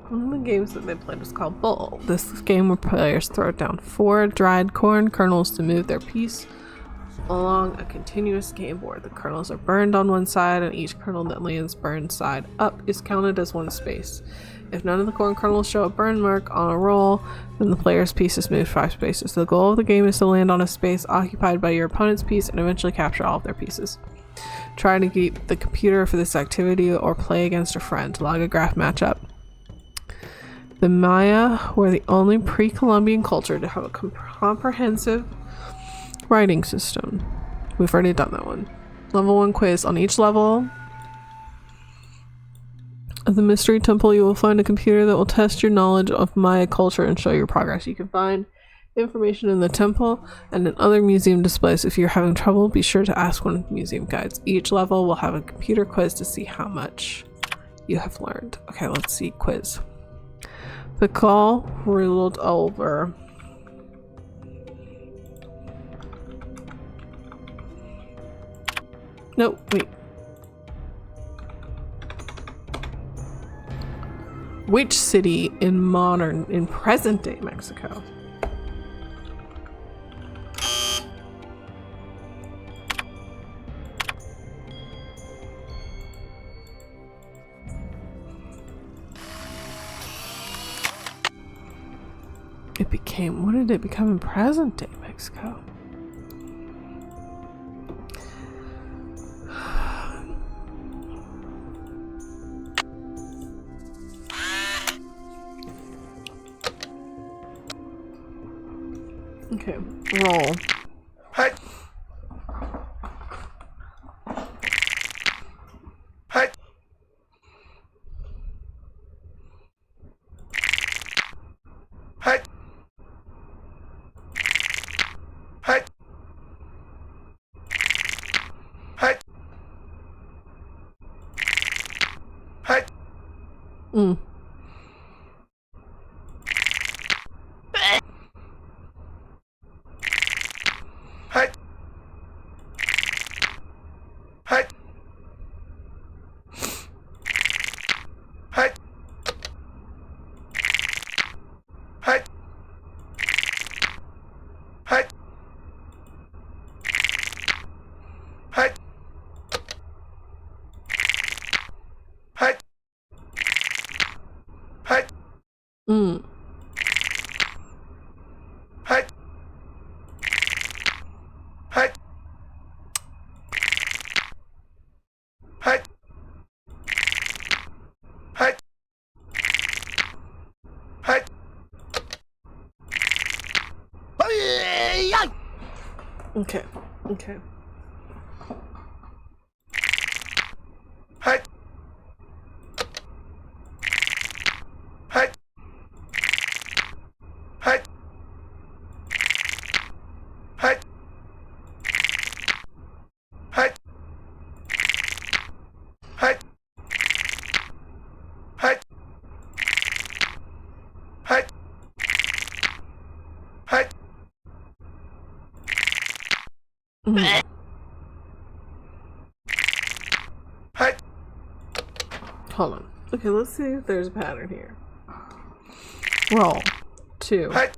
One of the games that they played was called Bull. This game where players throw down 4 dried corn kernels to move their piece along a continuous game board. The kernels are burned on one side, and each kernel that lands burned side up is counted as 1 space. If none of the corn kernels show a burn mark on a roll, then the player's piece is moved 5 spaces. The goal of the game is to land on a space occupied by your opponent's piece and eventually capture all of their pieces. Try to beat the computer for this activity or play against a friend. Logograph matchup. The Maya were the only pre-Columbian culture to have a comprehensive writing system. We've already done that one. Level 1 quiz. On each level of the Mystery Temple, you will find a computer that will test your knowledge of Maya culture and show your progress. You can find information in the temple and in other museum displays. If you're having trouble, be sure to ask one of the museum guides. Each level will have a computer quiz to see how much you have learned. Okay, let's see. Quiz. The call ruled over. No, wait. Which city in present day Mexico? What did it become in present day Mexico? Okay, roll. Hey. Hey. Hey. Hey. Hey. Hey. Mm. Hey. Hey. Hey. Hey. Hey. Hey. Hey. Hey. Mm. Hey. Hey. Hey. Hey. Hey. Okay. Okay. Hey. Hey. Hey. Hey. Hey. Hey. Hey. Hey. Hey. Mm. Hey. Hold on. Okay, let's see if there's a pattern here. Roll. 2. Hey.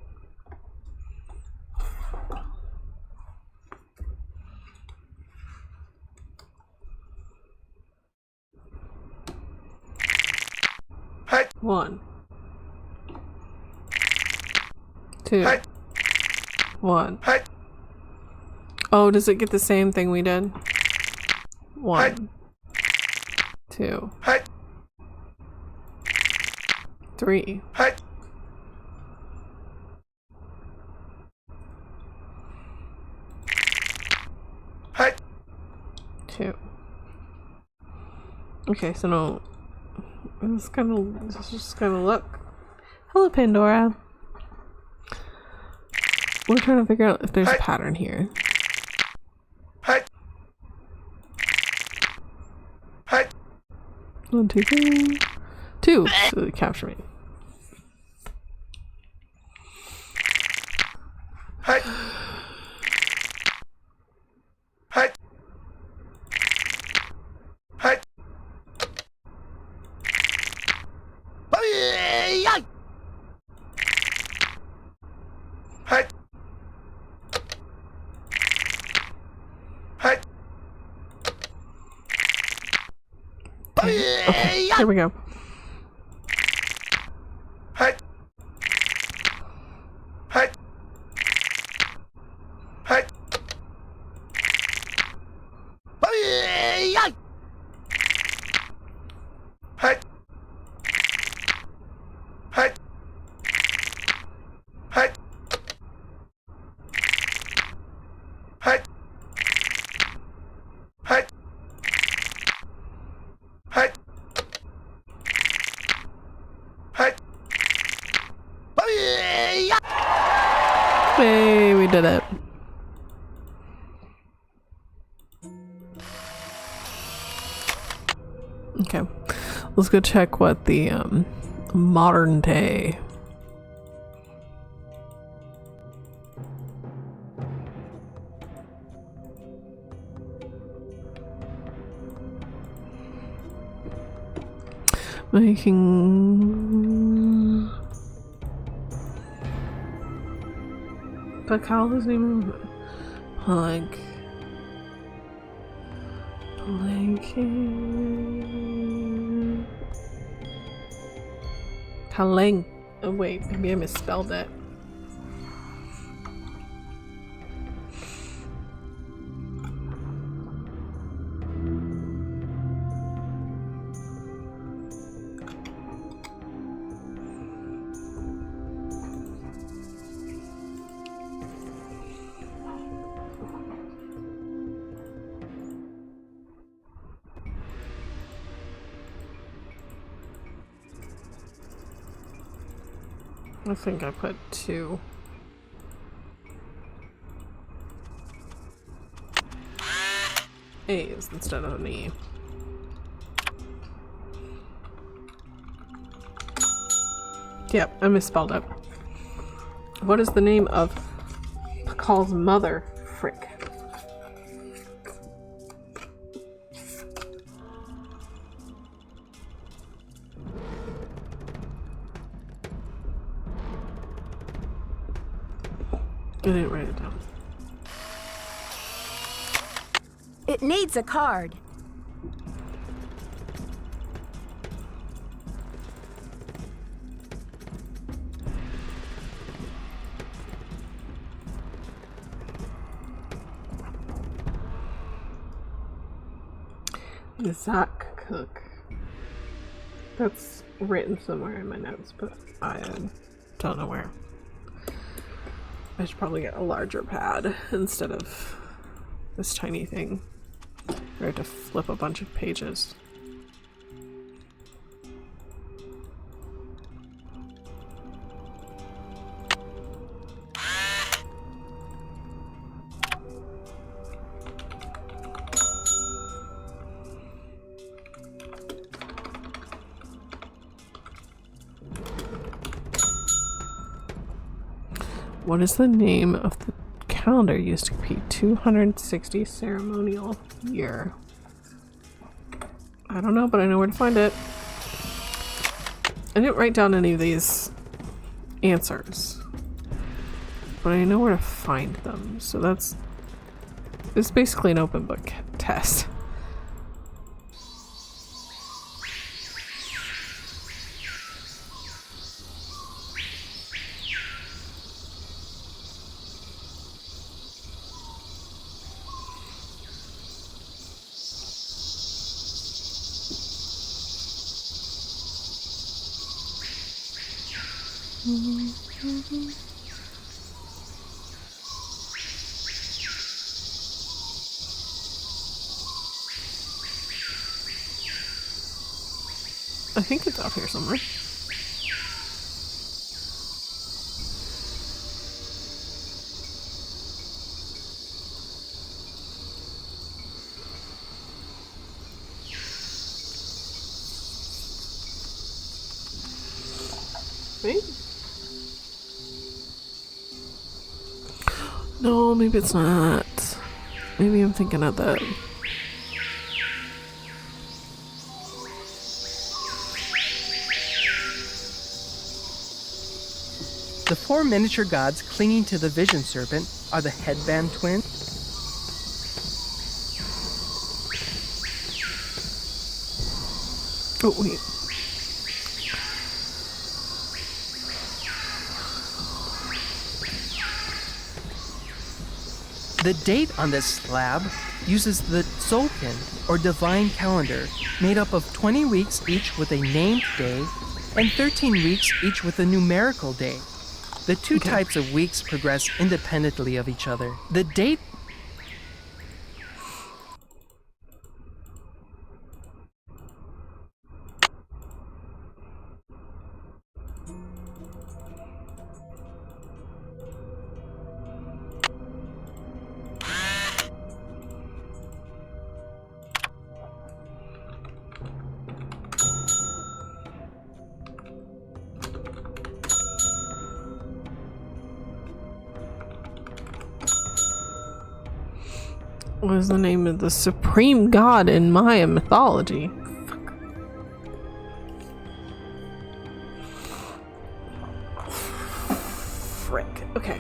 1. 2. Hey. 1. Hey. Oh, does it get the same thing we did? 1. 2. Hey. 3. Hey. 2. Okay, so no. Let's just kind of look. Hello, Pandora. We're trying to figure out if there's a pattern here. Hey. Hey. 1, 2, 3. 2. So they capture me. Hey. Hey. Hey. Hey. Hey. Okay, here we go. Hey. Hey. Hey. Hey. Hey. Hey. Hey. Hey. Hey. Hey. Hey, we did it. Okay, let's go check what the modern day. Making Pacala's name Plank. Planking. Kaleng. Oh wait, maybe I misspelled it. I think I put 2. A's instead of an E. Yep, I misspelled it. What is the name of Pakal's mother? Frick. I didn't write it down. It needs a card. Zach Cook. That's written somewhere in my notes, but I don't know where. I should probably get a larger pad instead of this tiny thing. I have to flip a bunch of pages. What is the name of the calendar used to repeat 260 ceremonial year? I don't know, but I know where to find it. I didn't write down any of these answers, but I know where to find them. So that's it's basically an open book test. I think it's out here somewhere. Maybe. No, maybe it's not. Maybe I'm thinking of the... The four miniature gods clinging to the vision serpent are the headband twins, Oh, wait. The date on this slab uses the Tzolk'in, or divine calendar, made up of 20 weeks each with a named day and 13 weeks each with a numerical day. The two types of weeks progress independently of each other. The date What is the name of the supreme god in Maya mythology? Frick. Okay.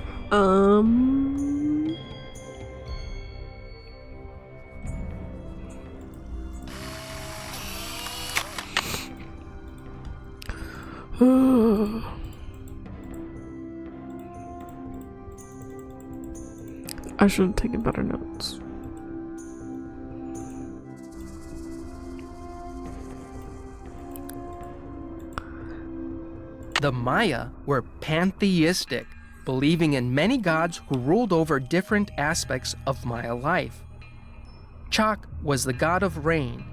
I should have taken better notes. The Maya were pantheistic, believing in many gods who ruled over different aspects of Maya life. Chak was the god of rain.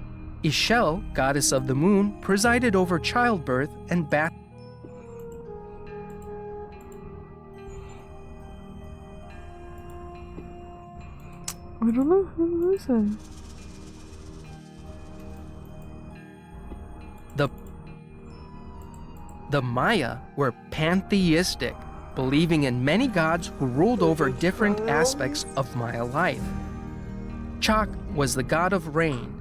Ishel, goddess of the moon, presided over childbirth and bath. I don't know who is it. The Maya were pantheistic, believing in many gods who ruled over different aspects of Maya life. Chak was the god of rain.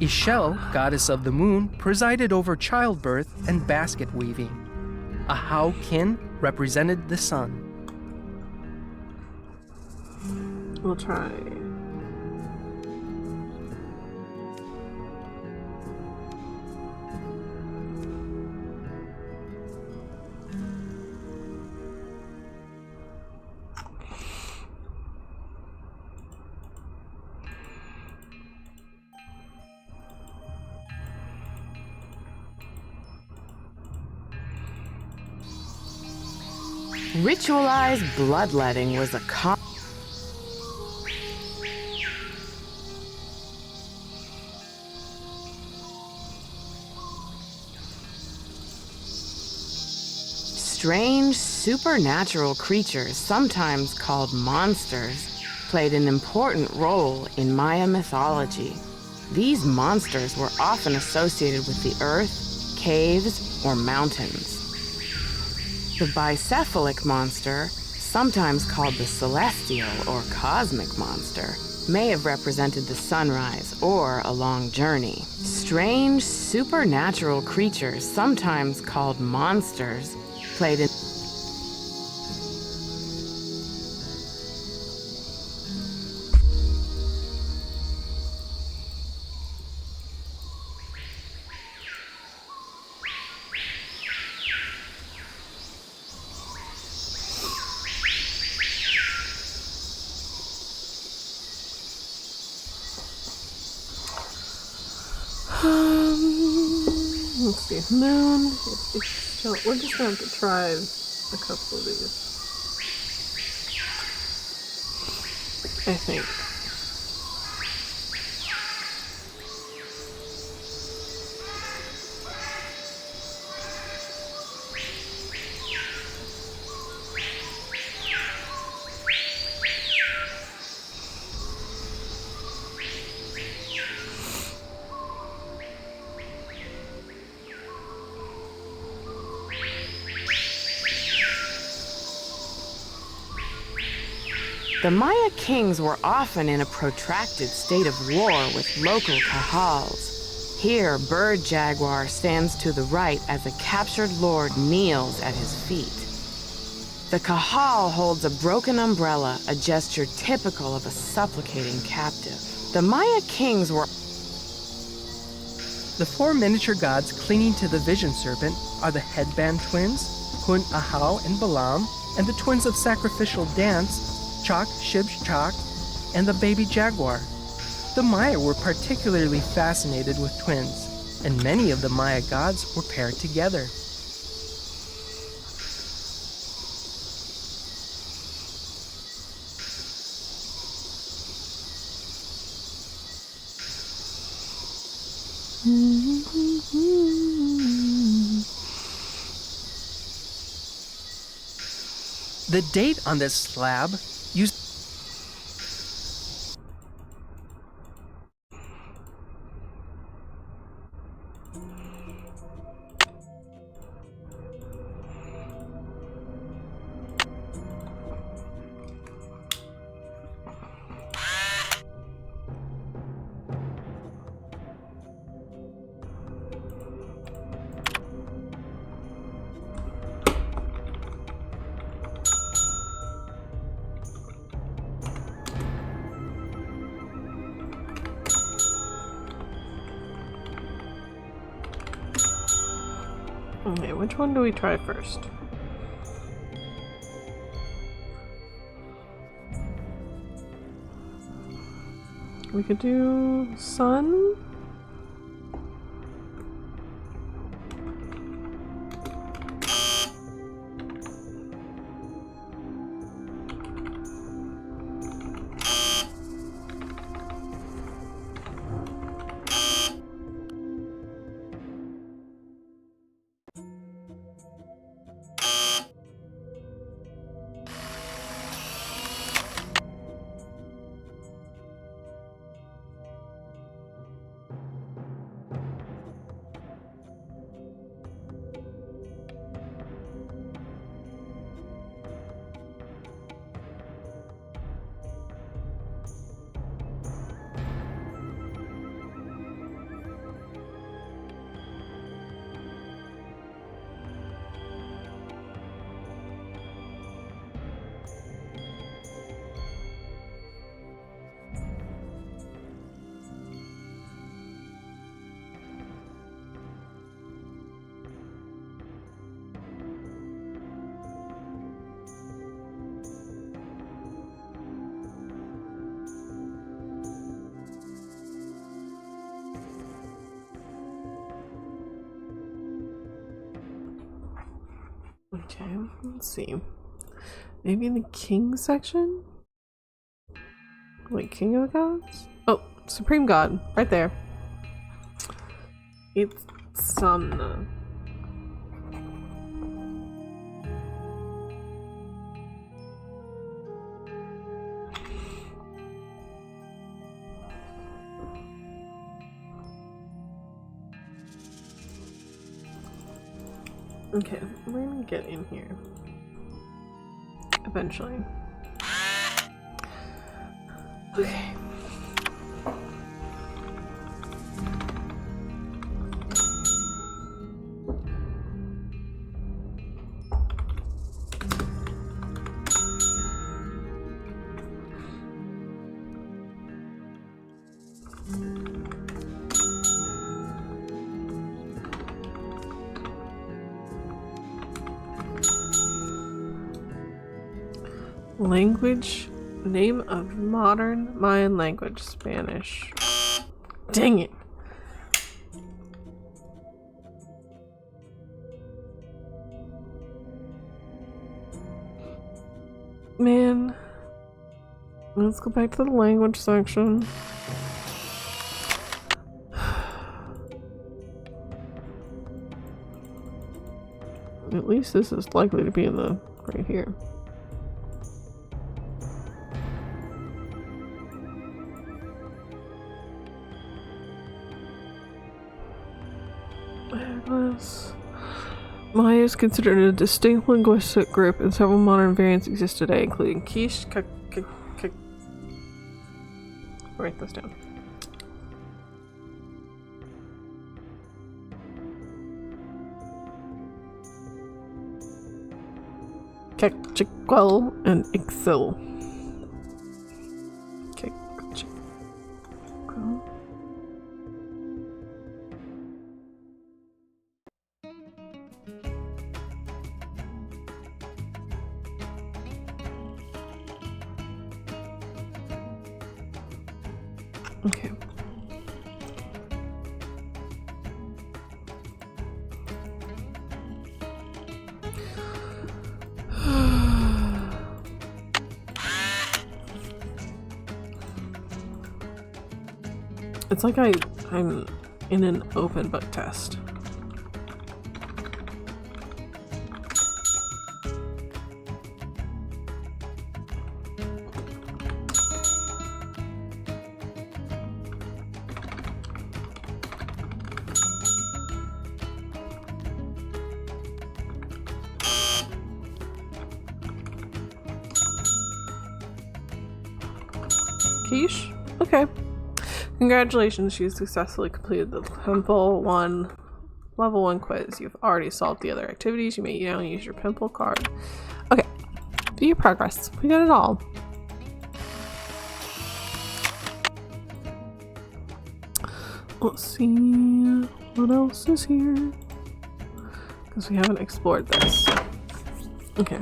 Ishel, goddess of the moon, presided over childbirth and basket weaving. Ahau Kin represented the sun. We'll try. Ritualized bloodletting was a strange supernatural creatures, sometimes called monsters, played an important role in Maya mythology. These monsters were often associated with the earth, caves, or mountains. The bicephalic monster, sometimes called the celestial or cosmic monster, may have represented the sunrise or a long journey. Strange supernatural creatures, sometimes called monsters, played an Let's see. Moon. We're just gonna have to try a couple of these. I think. The Maya kings were often in a protracted state of war with local kahals. Here, Bird Jaguar stands to the right as a captured lord kneels at his feet. The Kahal holds a broken umbrella, a gesture typical of a supplicating captive. The Maya kings were... The four miniature gods clinging to the vision serpent are the headband twins, Hun Ahau and Balaam, and the twins of sacrificial dance, Chak, Shib, Chak, and the baby jaguar. The Maya were particularly fascinated with twins, and many of the Maya gods were paired together. The date on this slab used Okay, which one do we try first? We could do sun. Okay, let's see. Maybe in the king section? Wait, king of the gods? Oh, supreme god, right there. It's Samna. Okay, we're gonna get in here. Eventually. Okay. Language, name of modern Mayan language, Spanish. Dang it. Man. Let's go back to the language section. At least this is likely to be in the right here. Maya is considered a distinct linguistic group, and several modern variants exist today, including Quiche. Write this down. Kekchikwel, and Ixil. Kekchikwel. Okay. It's like I'm in an open book test. Quiche? Okay. Congratulations, you successfully completed the Level 1 quiz. You've already solved the other activities. You may now use your pimple card. Okay. View your progress. We got it all. Let's see what else is here. Because we haven't explored this. Okay.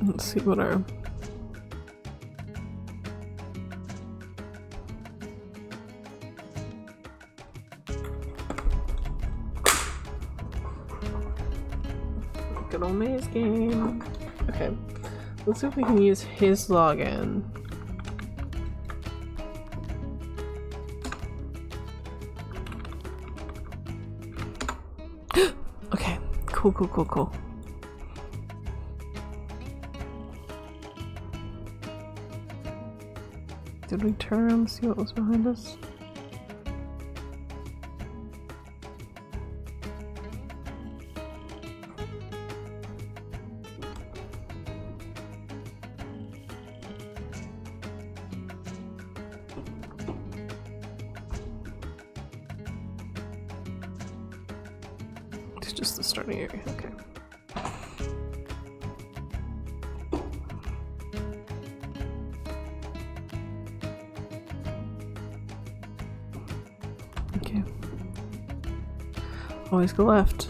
Let's see what our good old maze game. Okay, let's see if we can use his login. Okay, cool. Did we turn around and see what was behind us? It's just the starting area, okay. Okay. Always go left.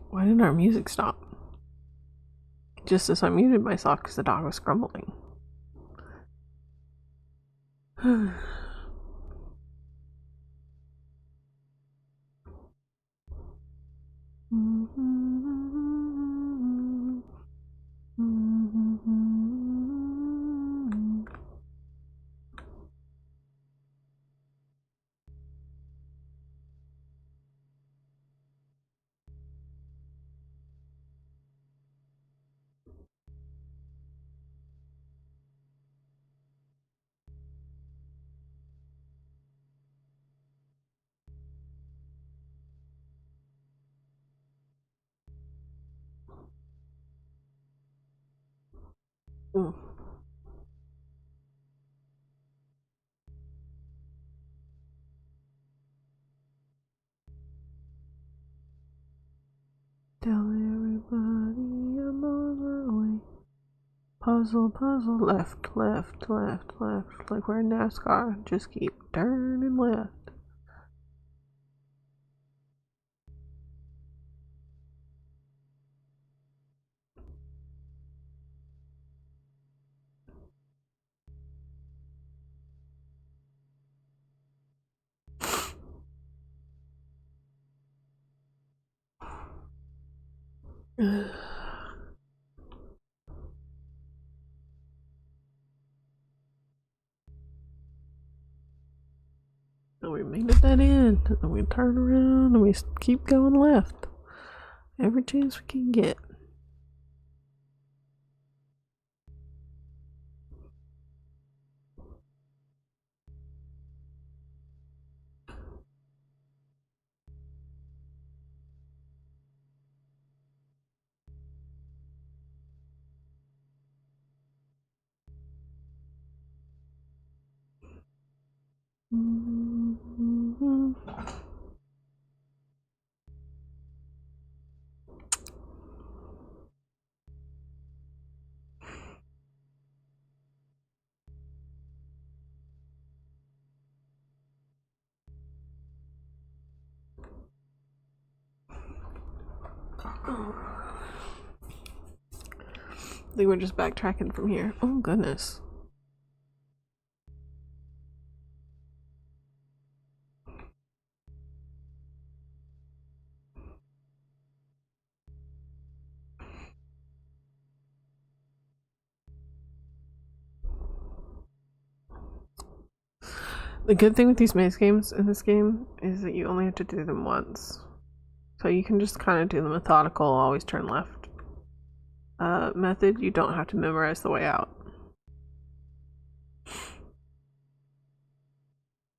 Why didn't our music stop? Just as I muted myself because the dog was grumbling. Puzzle, puzzle, left, left, left, left. Like we're in NASCAR. Just keep turning left. And we made it that in, and we turn around and we keep going left. Every chance we can get. I think we're just backtracking from here. Oh goodness. The good thing with these maze games in this game is that you only have to do them once. So you can just kind of do the methodical, always turn left method. You don't have to memorize the way out.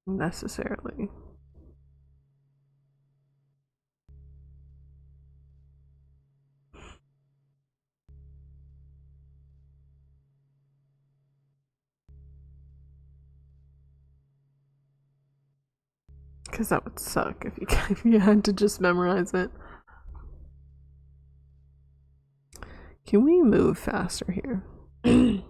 Necessarily. Because that would suck if you had to just memorize it. Can we move faster here? Is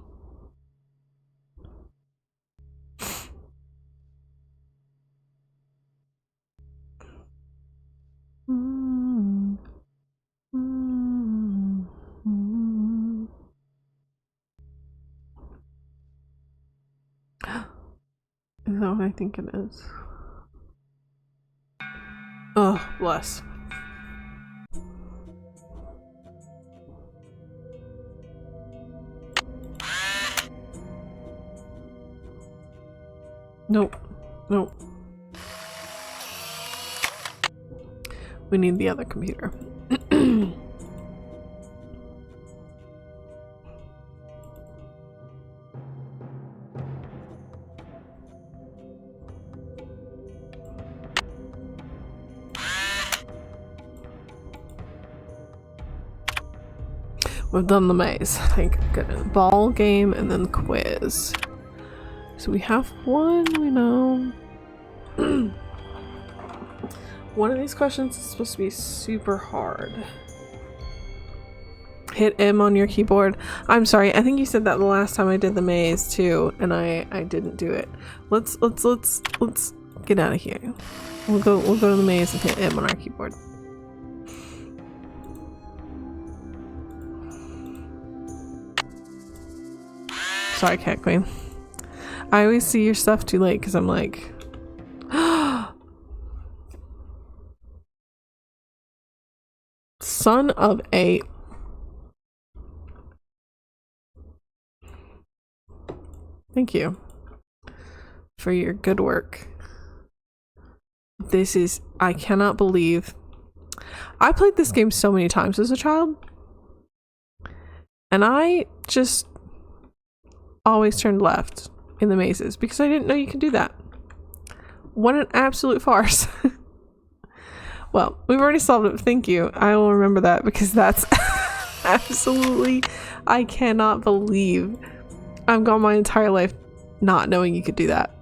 that what I think it is? Oh, bless. Nope. Nope. We need the other computer. We've done the maze. Thank goodness. Ball game and then quiz. So we have one, we know. One of these questions is supposed to be super hard. Hit M on your keyboard. I'm sorry, I think you said that the last time I did the maze too, and I didn't do it. Let's get out of here. We'll go to the maze and hit M on our keyboard. Sorry, Cat Queen. I always see your stuff too late because I'm like, son of a. Thank you for your good work. This is, I cannot believe. I played this game so many times as a child, and I just always turned left in the mazes because I didn't know you could do that. What an absolute farce. Well, we've already solved it. Thank you. I will remember that because that's absolutely, I cannot believe I've gone my entire life not knowing you could do that.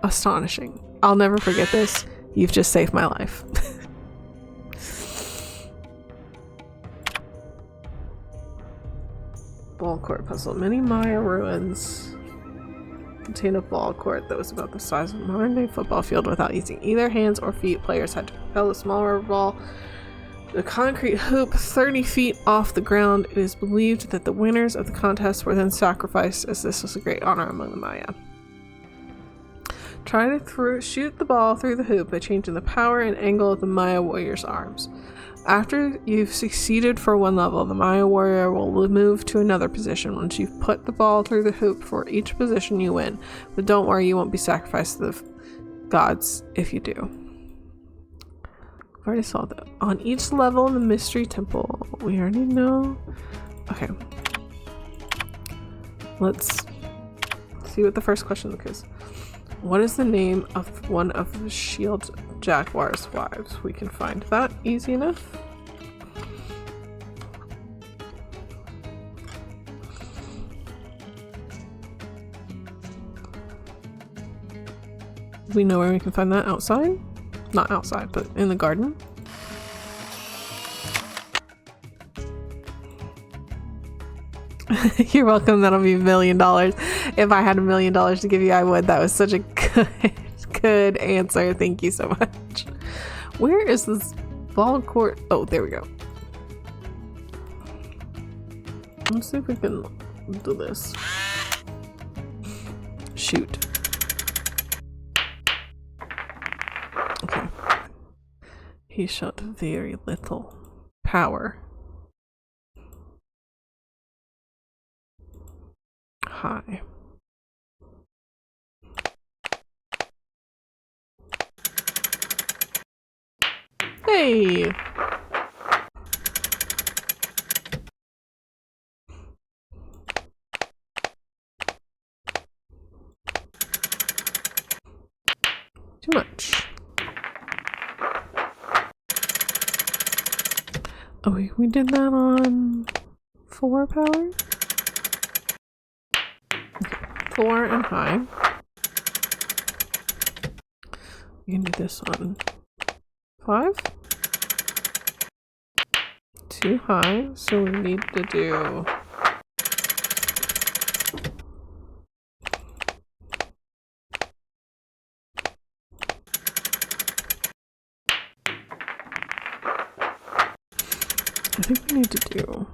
Astonishing. I'll never forget this. You've just saved my life. Ball court puzzle. Many Maya ruins contain a ball court that was about the size of a modern-day football field. Without using either hands or feet, players had to propel the smaller ball to a concrete hoop 30 feet off the ground. It is believed that the winners of the contest were then sacrificed, as this was a great honor among the Maya. Try to shoot the ball through the hoop by changing the power and angle of the Maya warrior's arms. After you've succeeded for one level, the Maya warrior will move to another position. Once you've put the ball through the hoop for each position, you win. But don't worry, you won't be sacrificed to the gods if you do. I already saw that. On each level in the mystery temple, we already know. Okay. Let's see what the first question is. What is the name of one of the shield jaguar's wives? We can find that easy enough. We know where we can find that outside? Not outside, but in the garden. You're welcome. That'll be $1 million. If I had $1 million to give you, I would. That was such a good answer. Thank you so much. Where is this ball court? Oh, there we go. Let's see if we can do this. Shoot. Okay. He shot very little power. High. Hey! Too much. Oh, we did that on 4 power? Okay, 4 and high. We can do this on 5. 2 high, so we need to do I think we need to do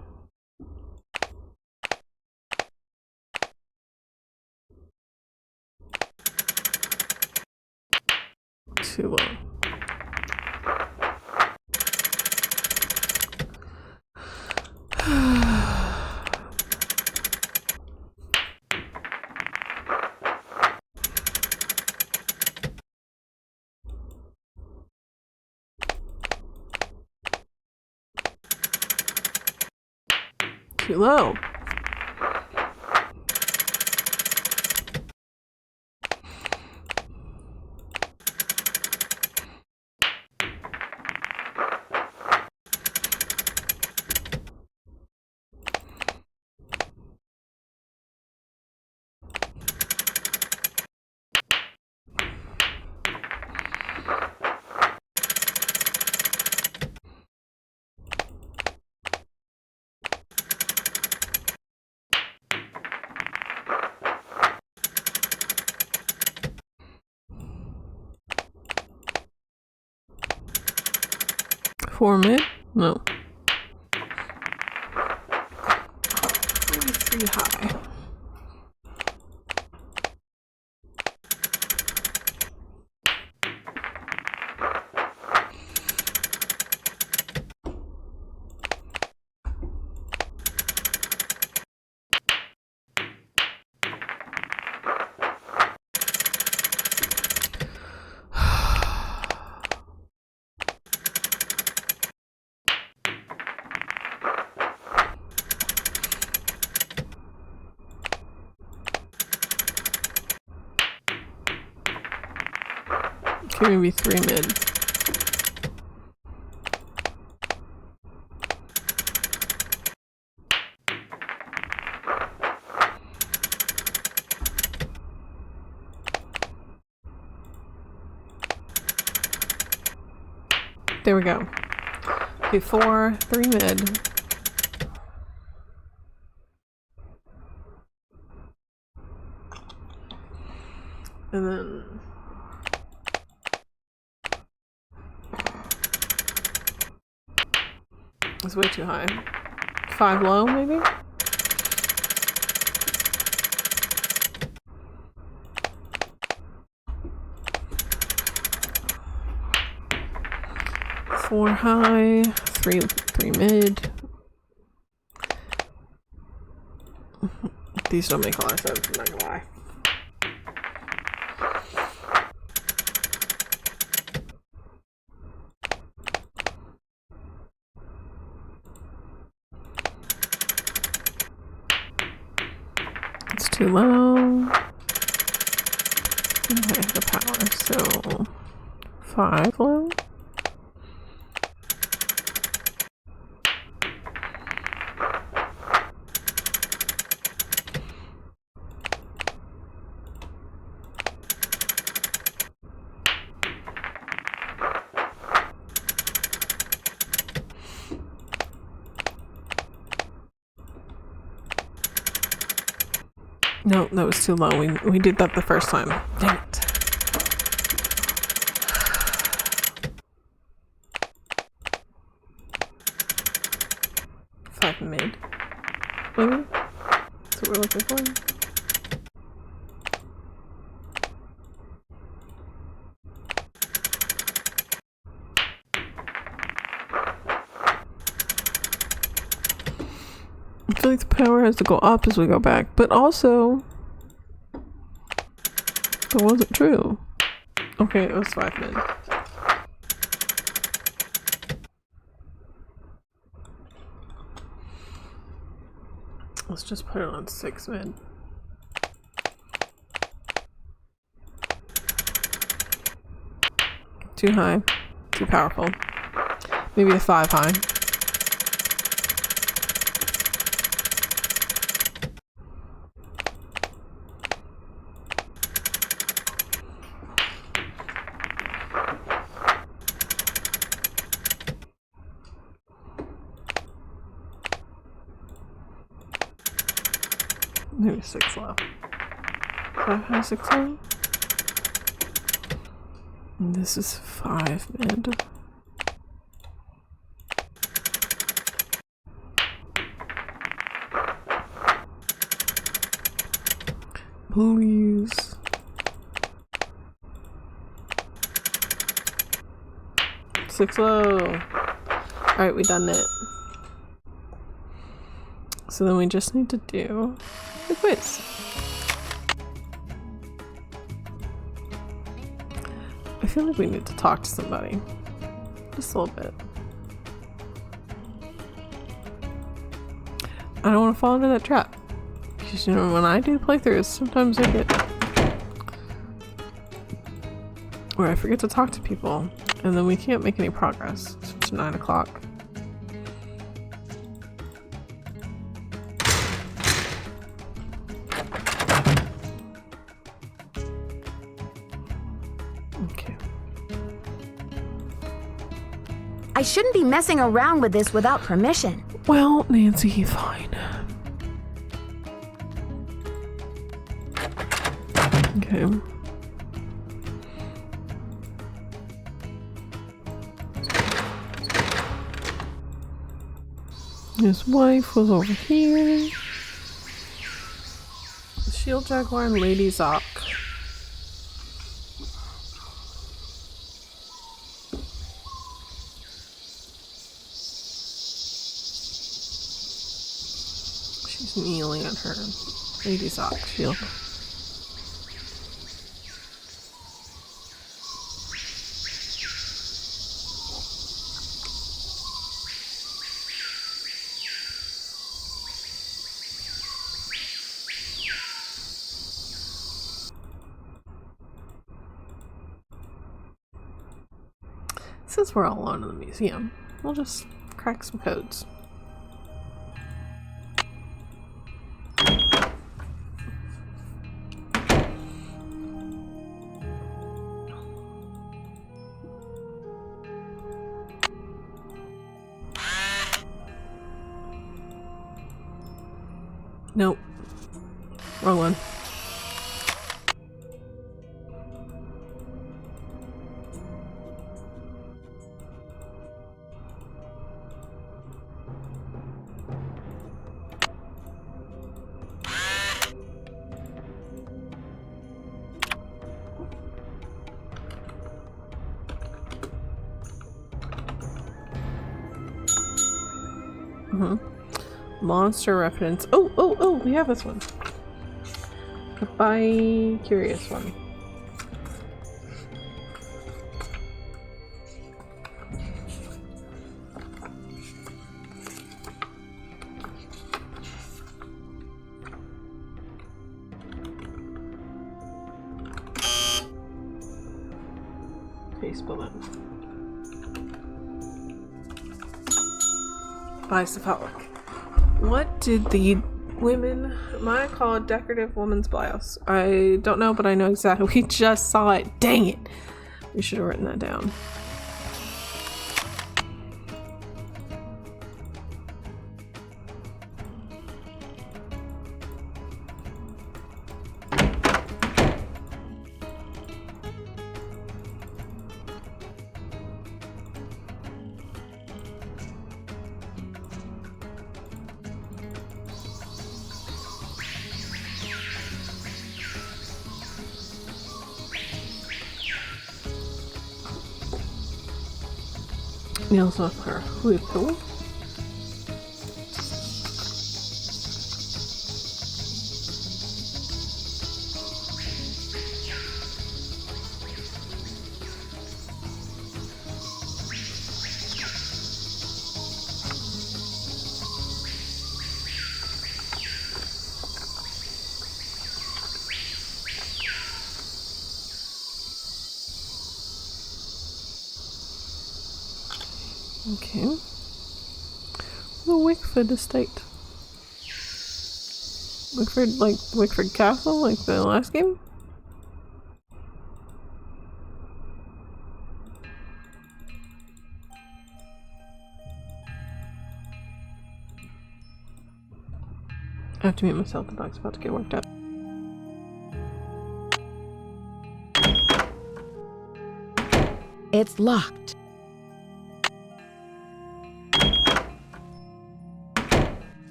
2 low. Too low. Four mid? No. 3 high. Okay, maybe 3 mid. There we go. Okay, 4, 3 mid. And then it's way too high. 5 low, maybe? Four high, three mid. These don't make a lot of sense, I'm not gonna lie. It's too low. I have the power, so 5 low. No, that was too low. We did that the first time. Dang it. Five mid. Maybe? That's what we're looking for. I feel like the power has to go up as we go back, but also that wasn't true. Okay, it was 5 mid. Let's just put it on 6 mid. Too high, too powerful. Maybe a 5 high. Maybe 6 low. 5 high, 6 low. And this is 5 mid. Please. Six low. Alright, we done it. So then we just need to do the quiz. I feel like we need to talk to somebody. Just a little bit. I don't want to fall into that trap. Because, you know, when I do playthroughs, sometimes I get where I forget to talk to people, and then we can't make any progress. So it's 9 o'clock. Okay. I shouldn't be messing around with this without permission. Well, Nancy, fine. Okay. His wife was over here. Shield Jaguar and Lady Zoc. She's kneeling on her Lady Zoc shield. Since we're all alone in the museum, we'll just crack some codes. Nope. Wrong one. Monster reference. Oh, we have this one. Goodbye, curious one. Face bullet. Bicephalic. What did the women might call a decorative woman's blouse? I don't know, but I know exactly. We just saw it. Dang it. We should have written that down. Nails off her whipple. Okay. The Wickford estate. Wickford, like Wickford Castle, like the last game? I have to mute myself, the dog's about to get worked up. It's locked.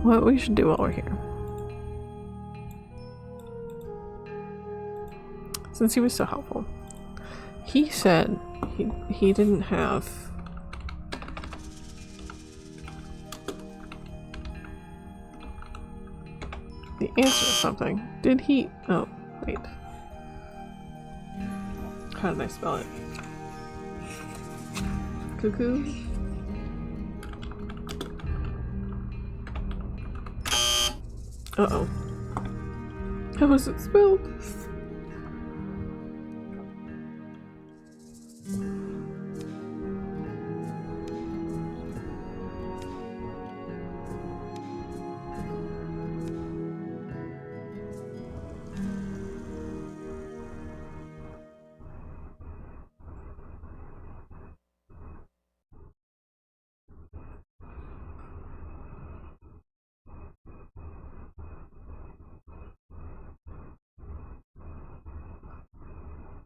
What we should do while we're here. Since he was so helpful. He said he didn't have the answer to something. Did he? Oh, wait. How did I spell it? Cuckoo? Uh-oh. How was it spelled?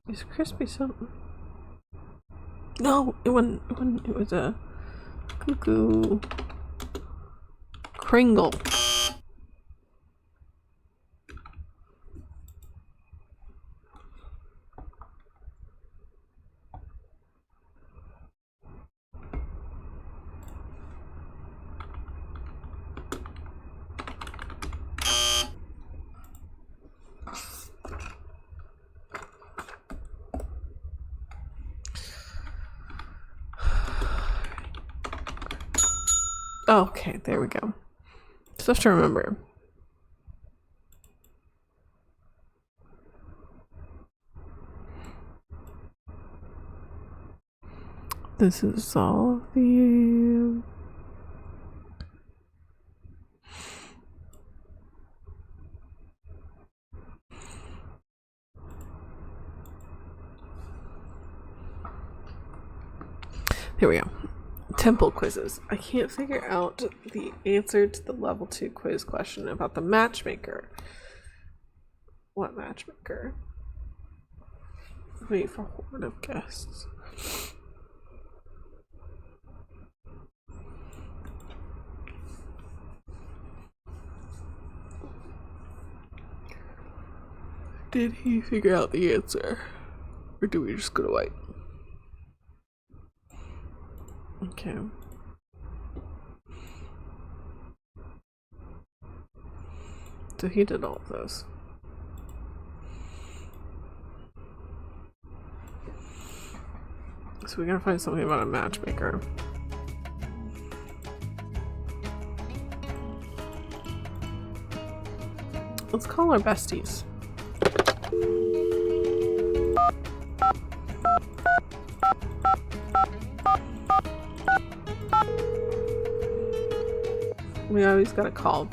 Is crispy something? No, it wasn't. It was a cuckoo Kringle. Okay, there we go. Stuff to remember. This is all of the... Here we go. Temple quizzes. I can't figure out the answer to the level 2 quiz question about the matchmaker. What matchmaker? Wait for horde of guests. Did he figure out the answer? Or do we just go to white? Okay. So he did all of those. So we gotta find something about a matchmaker. Let's call our besties. We always gotta call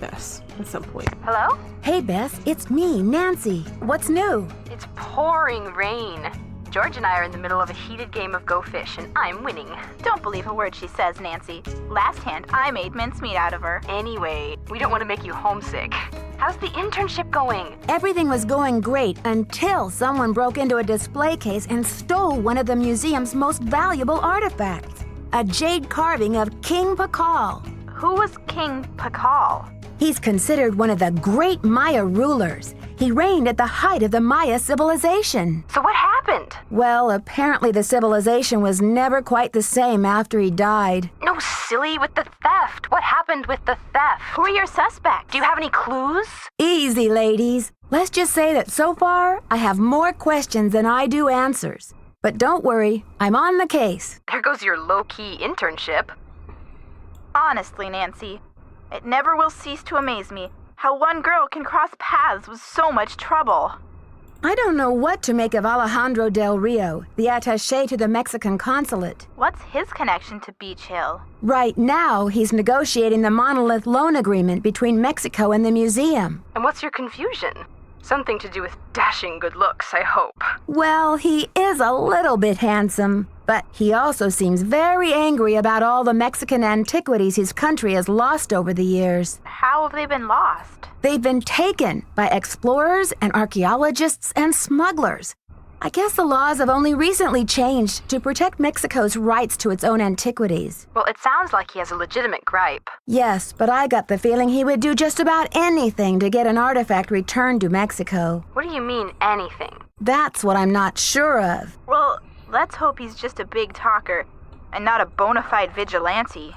Bess at some point. Hello? Hey, Bess, it's me, Nancy. What's new? It's pouring rain. George and I are in the middle of a heated game of Go Fish, and I'm winning. Don't believe a word she says, Nancy. Last hand, I made mincemeat out of her. Anyway, we don't want to make you homesick. How's the internship going? Everything was going great until someone broke into a display case and stole one of the museum's most valuable artifacts. A jade carving of King Pakal. Who was King Pakal? He's considered one of the great Maya rulers. He reigned at the height of the Maya civilization. So what happened? Well, apparently the civilization was never quite the same after he died. No, silly, with the theft. What happened with the theft? Who are your suspects? Do you have any clues? Easy, ladies. Let's just say that so far, I have more questions than I do answers. But don't worry, I'm on the case. There goes your low-key internship. Honestly, Nancy, it never will cease to amaze me how one girl can cross paths with so much trouble. I don't know what to make of Alejandro Del Rio, the attaché to the Mexican consulate. What's his connection to Beach Hill? Right now, he's negotiating the monolith loan agreement between Mexico and the museum. And what's your confusion? Something to do with dashing good looks, I hope. Well, he is a little bit handsome, but he also seems very angry about all the Mexican antiquities his country has lost over the years. How have they been lost? They've been taken by explorers and archaeologists and smugglers. I guess the laws have only recently changed to protect Mexico's rights to its own antiquities. Well, it sounds like he has a legitimate gripe. Yes, but I got the feeling he would do just about anything to get an artifact returned to Mexico. What do you mean, anything? That's what I'm not sure of. Well, let's hope he's just a big talker and not a bona fide vigilante.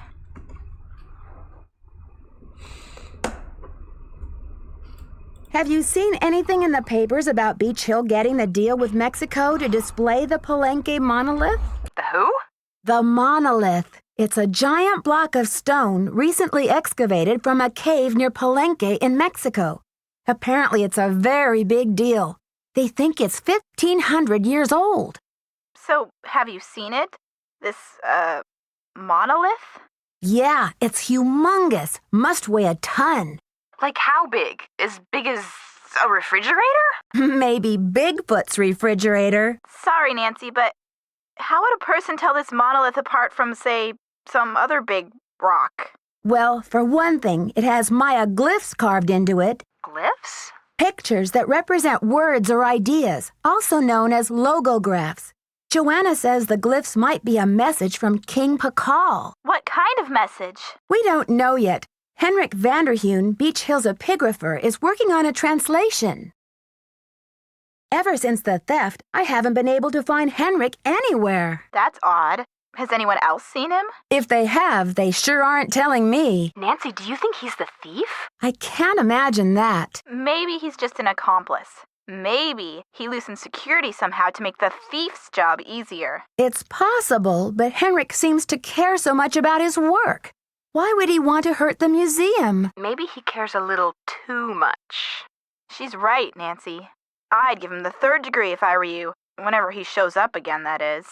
Have you seen anything in the papers about Beach Hill getting the deal with Mexico to display the Palenque monolith? The who? The monolith. It's a giant block of stone recently excavated from a cave near Palenque in Mexico. Apparently it's a very big deal. They think it's 1,500 years old. So, have you seen it? This, monolith? Yeah, it's humongous. Must weigh a ton. Like how big? As big as a refrigerator? Maybe Bigfoot's refrigerator. Sorry, Nancy, but how would a person tell this monolith apart from, say, some other big rock? Well, for one thing, it has Maya glyphs carved into it. Glyphs? Pictures that represent words or ideas, also known as logographs. Joanna says the glyphs might be a message from King Pakal. What kind of message? We don't know yet. Henrik Vanderheun, Beach Hill's epigrapher, is working on a translation. Ever since the theft, I haven't been able to find Henrik anywhere. That's odd. Has anyone else seen him? If they have, they sure aren't telling me. Nancy, do you think he's the thief? I can't imagine that. Maybe he's just an accomplice. Maybe he loosened security somehow to make the thief's job easier. It's possible, but Henrik seems to care so much about his work. Why would he want to hurt the museum? Maybe he cares a little too much. She's right, Nancy. I'd give him the 3rd degree if I were you. Whenever he shows up again, that is.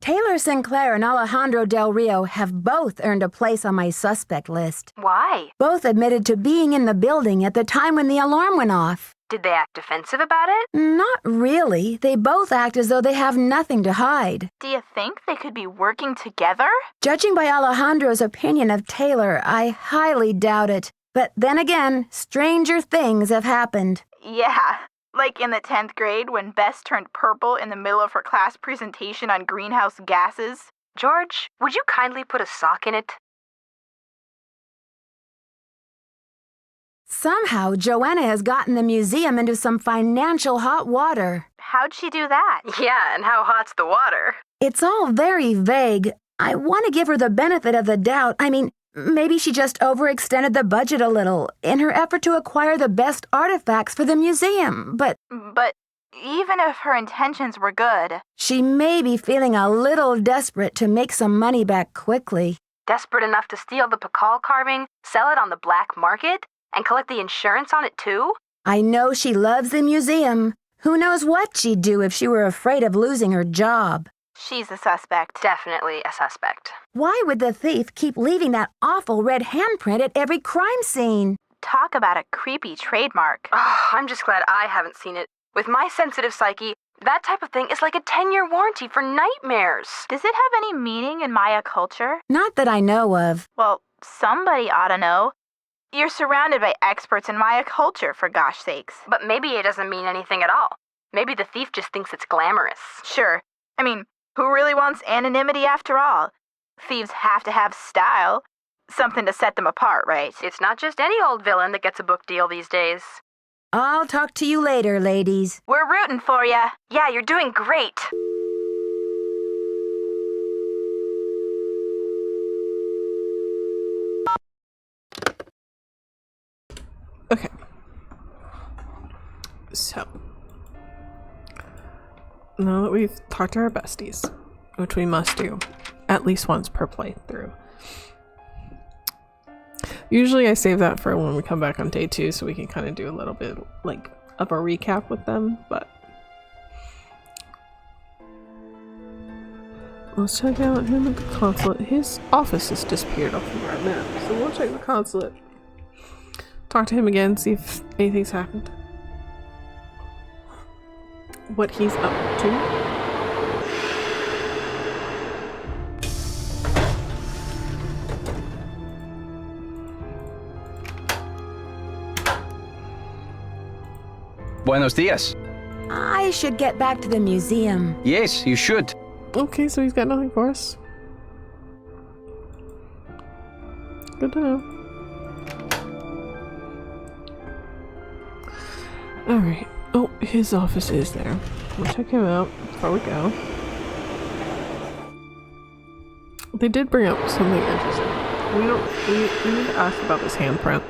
Taylor Sinclair and Alejandro Del Rio have both earned a place on my suspect list. Why? Both admitted to being in the building at the time when the alarm went off. Did they act defensive about it? Not really. They both act as though they have nothing to hide. Do you think they could be working together? Judging by Alejandro's opinion of Taylor, I highly doubt it. But then again, stranger things have happened. Yeah. Like in the 10th grade when Bess turned purple in the middle of her class presentation on greenhouse gases. George, would you kindly put a sock in it? Somehow, Joanna has gotten the museum into some financial hot water. How'd she do that? Yeah, and how hot's the water? It's all very vague. I want to give her the benefit of the doubt. I mean, maybe she just overextended the budget a little in her effort to acquire the best artifacts for the museum, but even if her intentions were good... She may be feeling a little desperate to make some money back quickly. Desperate enough to steal the Pakal carving, sell it on the black market, and collect the insurance on it too? I know she loves the museum. Who knows what she'd do if she were afraid of losing her job? She's a suspect. Definitely a suspect. Why would the thief keep leaving that awful red handprint at every crime scene? Talk about a creepy trademark. Oh, I'm just glad I haven't seen it. With my sensitive psyche, that type of thing is like a 10-year warranty for nightmares. Does it have any meaning in Maya culture? Not that I know of. Well, somebody ought to know. You're surrounded by experts in Maya culture, for gosh sakes. But maybe it doesn't mean anything at all. Maybe the thief just thinks it's glamorous. Sure. I mean, who really wants anonymity after all? Thieves have to have style. Something to set them apart, right? It's not just any old villain that gets a book deal these days. I'll talk to you later, ladies. We're rooting for ya. Yeah, you're doing great. Okay. So, now that we've talked to our besties, which we must do at least once per playthrough. Usually I save that for when we come back on day 2 so we can kind of do a little bit like of a recap with them, but let's check out him at the consulate. His office has disappeared off of our map, so we'll check the consulate. Talk to him again, see if anything's happened. What he's up to. Buenos dias. I should get back to the museum. Yes, you should. Okay, so he's got nothing for us. Good to know. Alright. Oh, his office is there. We'll check him out before we go. They did bring up something interesting. We need to ask about this handprint.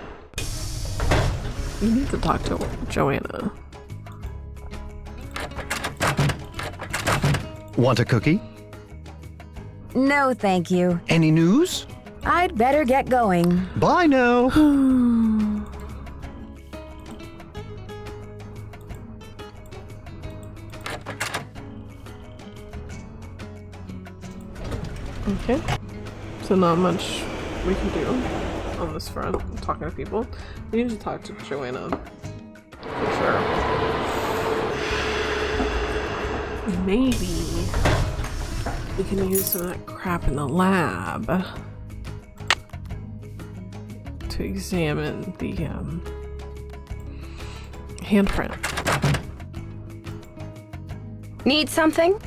We need to talk to Joanna. Want a cookie? No, thank you. Any news? I'd better get going. Bye now. Okay. So not much we can do on this front. Talking to people. We need to talk to Joanna. For sure. Maybe we can use some of that crap in the lab to to examine the handprint. Need something?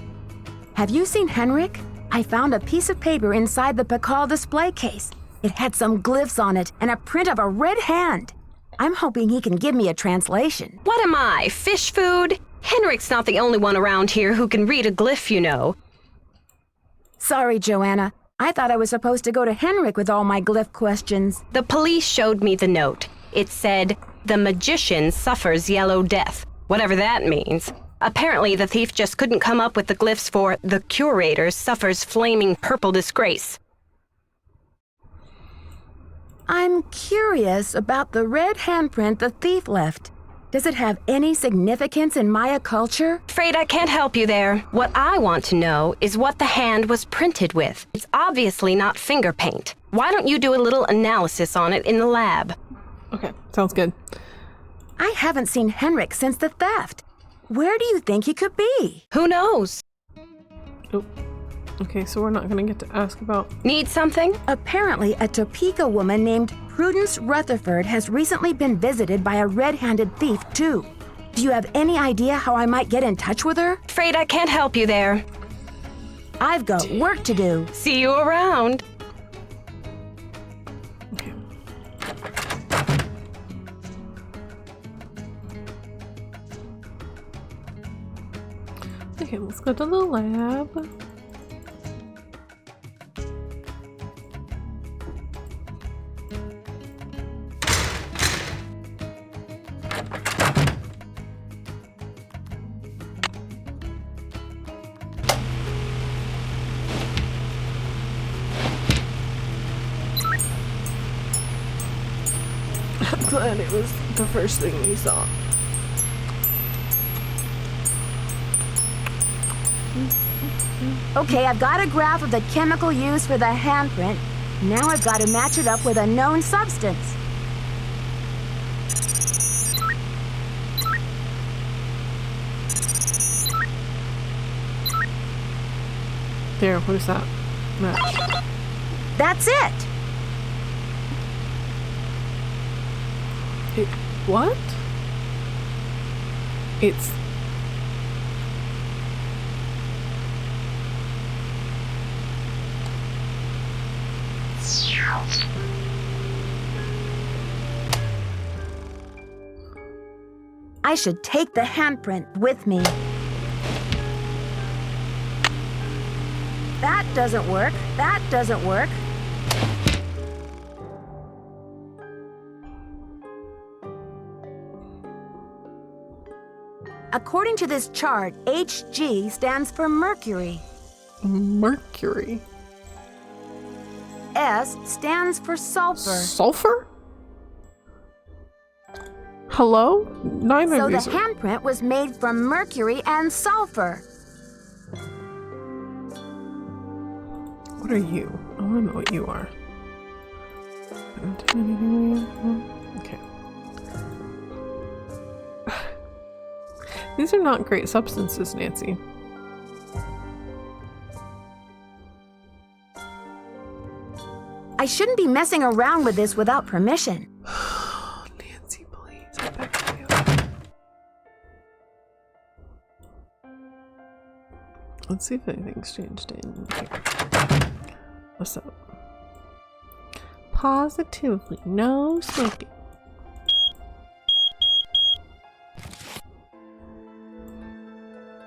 Have you seen Henrik? I found a piece of paper inside the Pakal display case. It had some glyphs on it and a print of a red hand. I'm hoping he can give me a translation. What am I, fish food? Henrik's not the only one around here who can read a glyph, you know. Sorry, Joanna. I thought I was supposed to go to Henrik with all my glyph questions. The police showed me the note. It said, "The magician suffers yellow death," whatever that means. Apparently, the thief just couldn't come up with the glyphs for "the curator suffers flaming purple disgrace." I'm curious about the red handprint the thief left. Does it have any significance in Maya culture? Afraid I can't help you there. What I want to know is what the hand was printed with. It's obviously not finger paint. Why don't you do a little analysis on it in the lab? Okay, sounds good. I haven't seen Henrik since the theft. Where do you think he could be? Who knows? Oh. Okay, so we're not gonna get to ask about... Need something? Apparently, a Topeka woman named Prudence Rutherford has recently been visited by a red-handed thief, too. Do you have any idea how I might get in touch with her? Afraid I can't help you there. I've got work to do. See you around. Okay. Okay, let's go to the lab. I'm glad it was the first thing we saw. Okay, I've got a graph of the chemical used for the handprint. Now I've got to match it up with a known substance. There, what is that? Match. That's it! What? It's... I should take the handprint with me. That doesn't work. That doesn't work. According to this chart, HG stands for Mercury. Mercury. S stands for sulfur. Sulfur? Hello? Neither So of the these are... handprint was made from mercury and sulfur. What are you? I want to know what you are. Don't do anything weird. Okay. These are not great substances, Nancy. I shouldn't be messing around with this without permission. Nancy, please. I beg of you. Let's see if anything's changed in here. What's up? Positively no smoking.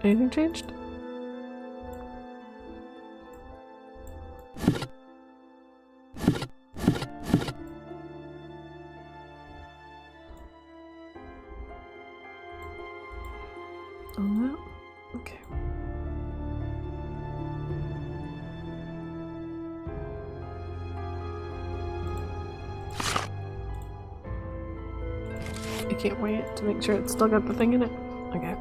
Anything changed? Oh no. Okay. I can't wait to make sure it's still got the thing in it. Okay.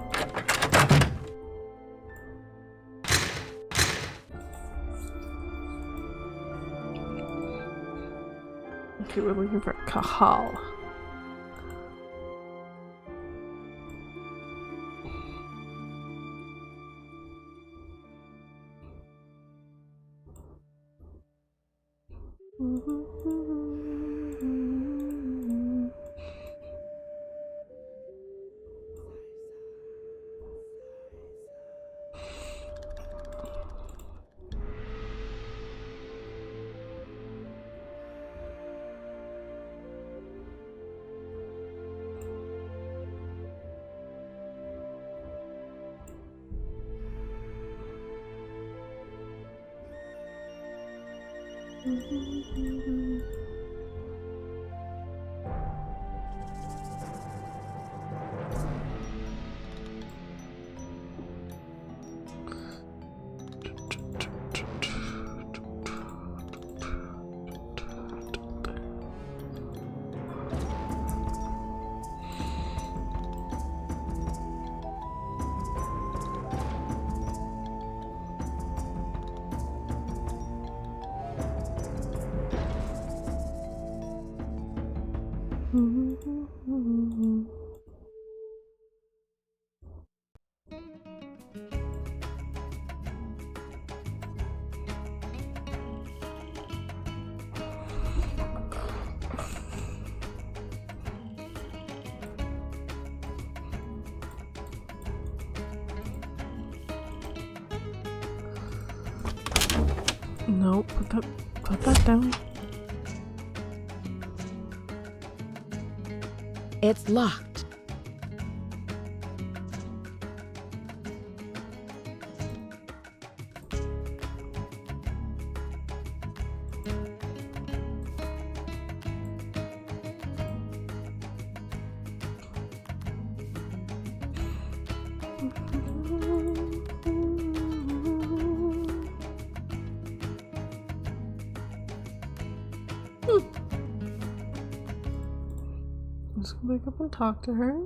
Okay, we're looking for Kahal. No, put that down. It's locked. Let's go back up and talk to her.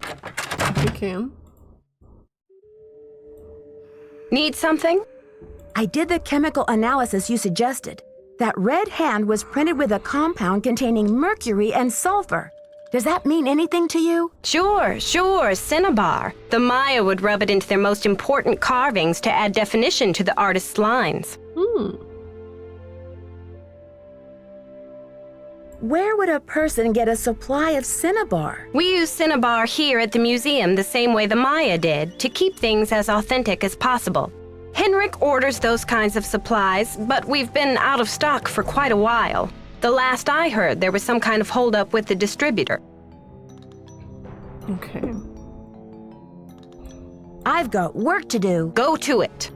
If we can. Need something? I did the chemical analysis you suggested. That red hand was printed with a compound containing mercury and sulfur. Does that mean anything to you? Sure, cinnabar. The Maya would rub it into their most important carvings to add definition to the artist's lines. Where would a person get a supply of cinnabar? We use cinnabar here at the museum the same way the Maya did, to keep things as authentic as possible. Henrik orders those kinds of supplies, but we've been out of stock for quite a while. The last I heard, there was some kind of holdup with the distributor. Okay. I've got work to do. Go to it.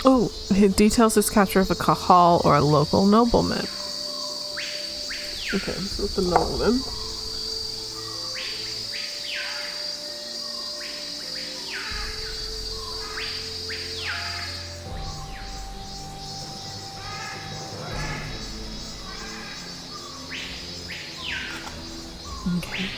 Oh, it details his capture of a Kahal or a local nobleman. Okay, so it's the nobleman. Okay.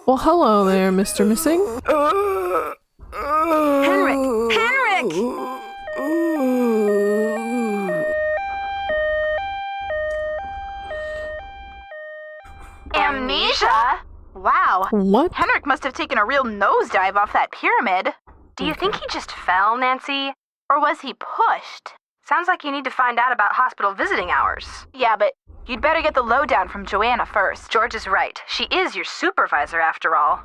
Well, hello there, Mr. Missing. Henrik! Henrik! Amnesia? Wow. What? Henrik must have taken a real nosedive off that pyramid. Do you think he just fell, Nancy? Or was he pushed? Sounds like you need to find out about hospital visiting hours. Yeah, but you'd better get the lowdown from Joanna first. George is right. She is your supervisor, after all.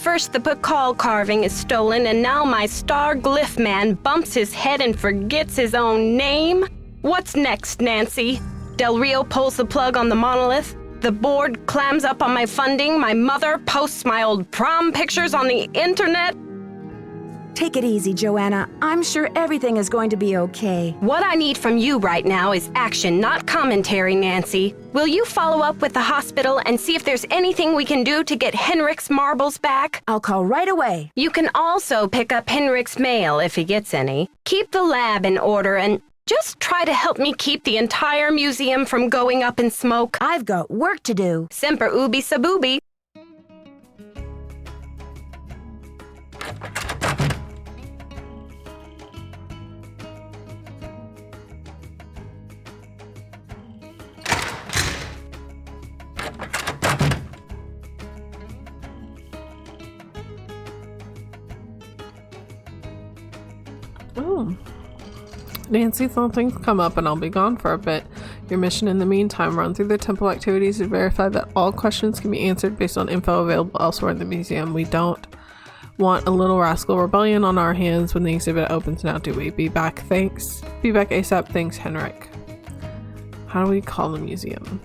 First the Pakal carving is stolen, and now my star glyph man bumps his head and forgets his own name? What's next, Nancy? Del Rio pulls the plug on the monolith, the board clams up on my funding, my mother posts my old prom pictures on the internet? Take it easy, Joanna. I'm sure everything is going to be okay. What I need from you right now is action, not commentary, Nancy. Will you follow up with the hospital and see if there's anything we can do to get Henrik's marbles back? I'll call right away. You can also pick up Henrik's mail if he gets any. Keep the lab in order and just try to help me keep the entire museum from going up in smoke. I've got work to do. Semper ubi sub ubi. Oh. Nancy, something's come up and I'll be gone for a bit. Your mission in the meantime, run through the temple activities to verify that all questions can be answered based on info available elsewhere in the museum. We don't want a little rascal rebellion on our hands when the exhibit opens now, do we? Be back, thanks. Be back ASAP, thanks, Henrik. How do we call the museum?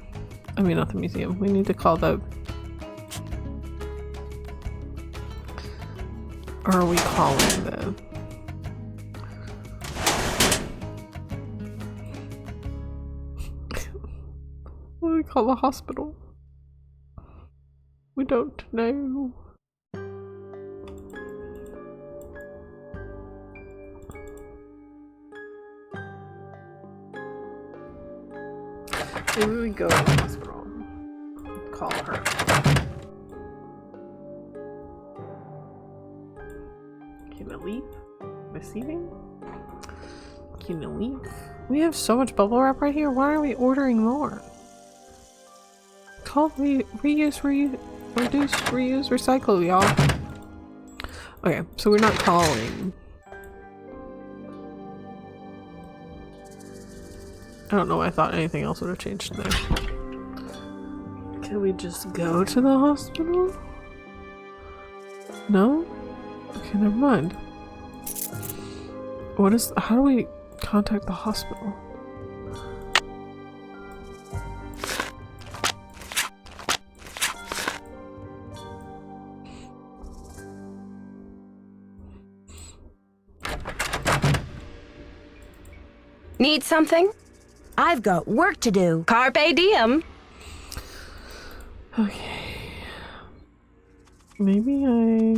I mean, not the museum. We need to call the... Or are we calling the... What do we call the hospital? We don't know. Maybe we go to the hospital. Call her. Can it leave? Receiving? Can it leave? We have so much bubble wrap right here. Why are we ordering more? Call reuse, reduce, reuse, recycle, y'all. Okay, so we're not calling. I don't know why I thought anything else would have changed there. Can we just go to the hospital? No? Okay, never mind. How do we contact the hospital? Need something? I've got work to do. Carpe diem. Okay. Maybe I...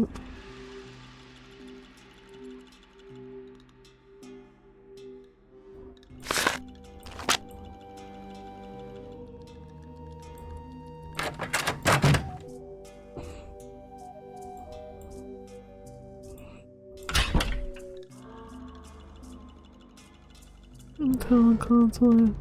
Console.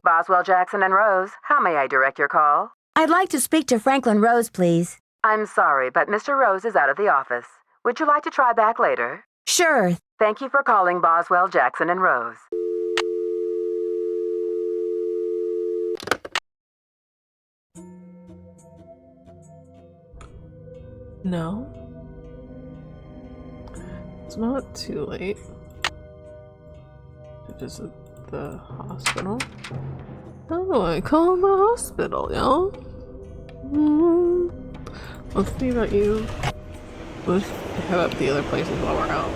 Boswell, Jackson, and Rose, how may I direct your call? I'd like to speak to Franklin Rose, please. I'm sorry, but Mr. Rose is out of the office. Would you like to try back later? Sure. Thank you for calling Boswell, Jackson, and Rose. No. It's not too late. To visit the hospital. How do I call the hospital, y'all? Let's see about you. Let's hit up the other places while we're out.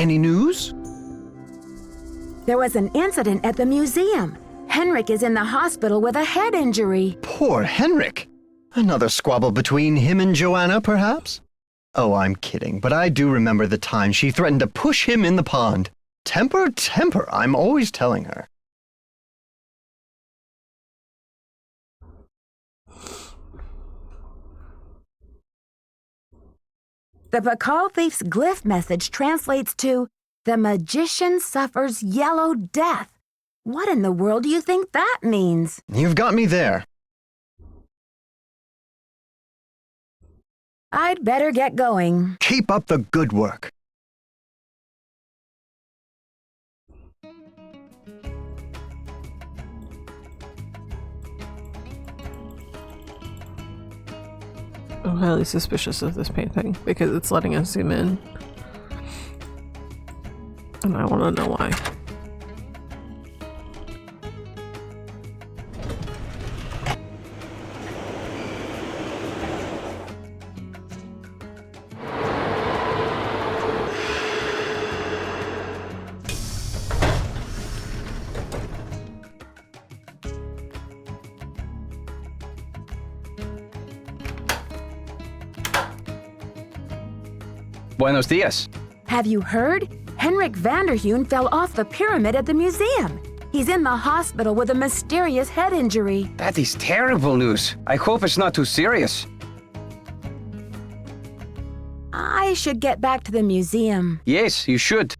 Any news? There was an incident at the museum. Henrik is in the hospital with a head injury. Poor Henrik. Another squabble between him and Joanna, perhaps? Oh, I'm kidding, but I do remember the time she threatened to push him in the pond. Temper, temper, I'm always telling her. The Pakal Thief's glyph message translates to, "The magician suffers yellow death." What in the world do you think that means? You've got me there. I'd better get going. Keep up the good work. I'm highly suspicious of this painting because it's letting us zoom in. And I want to know why. Buenos dias. Have you heard? Henrik Vanderheun fell off the pyramid at the museum. He's in the hospital with a mysterious head injury. That is terrible news. I hope it's not too serious. I should get back to the museum. Yes, you should.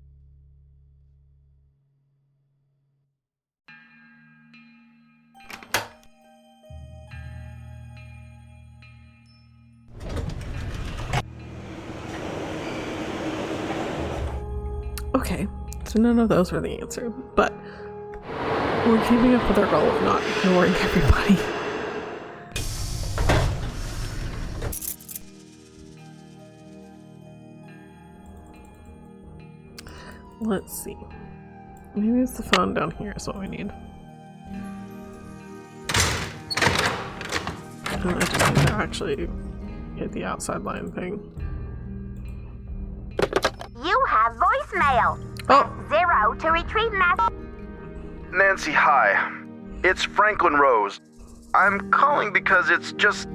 Okay, so none of those were the answer, but we're keeping up with our goal of not ignoring everybody. Let's see. Maybe it's the phone down here is what we need. I just need to actually get the outside line thing. You have voicemail. Oh. Press 0 to retrieve message. Nancy, hi. It's Franklin Rose. I'm calling because it's just...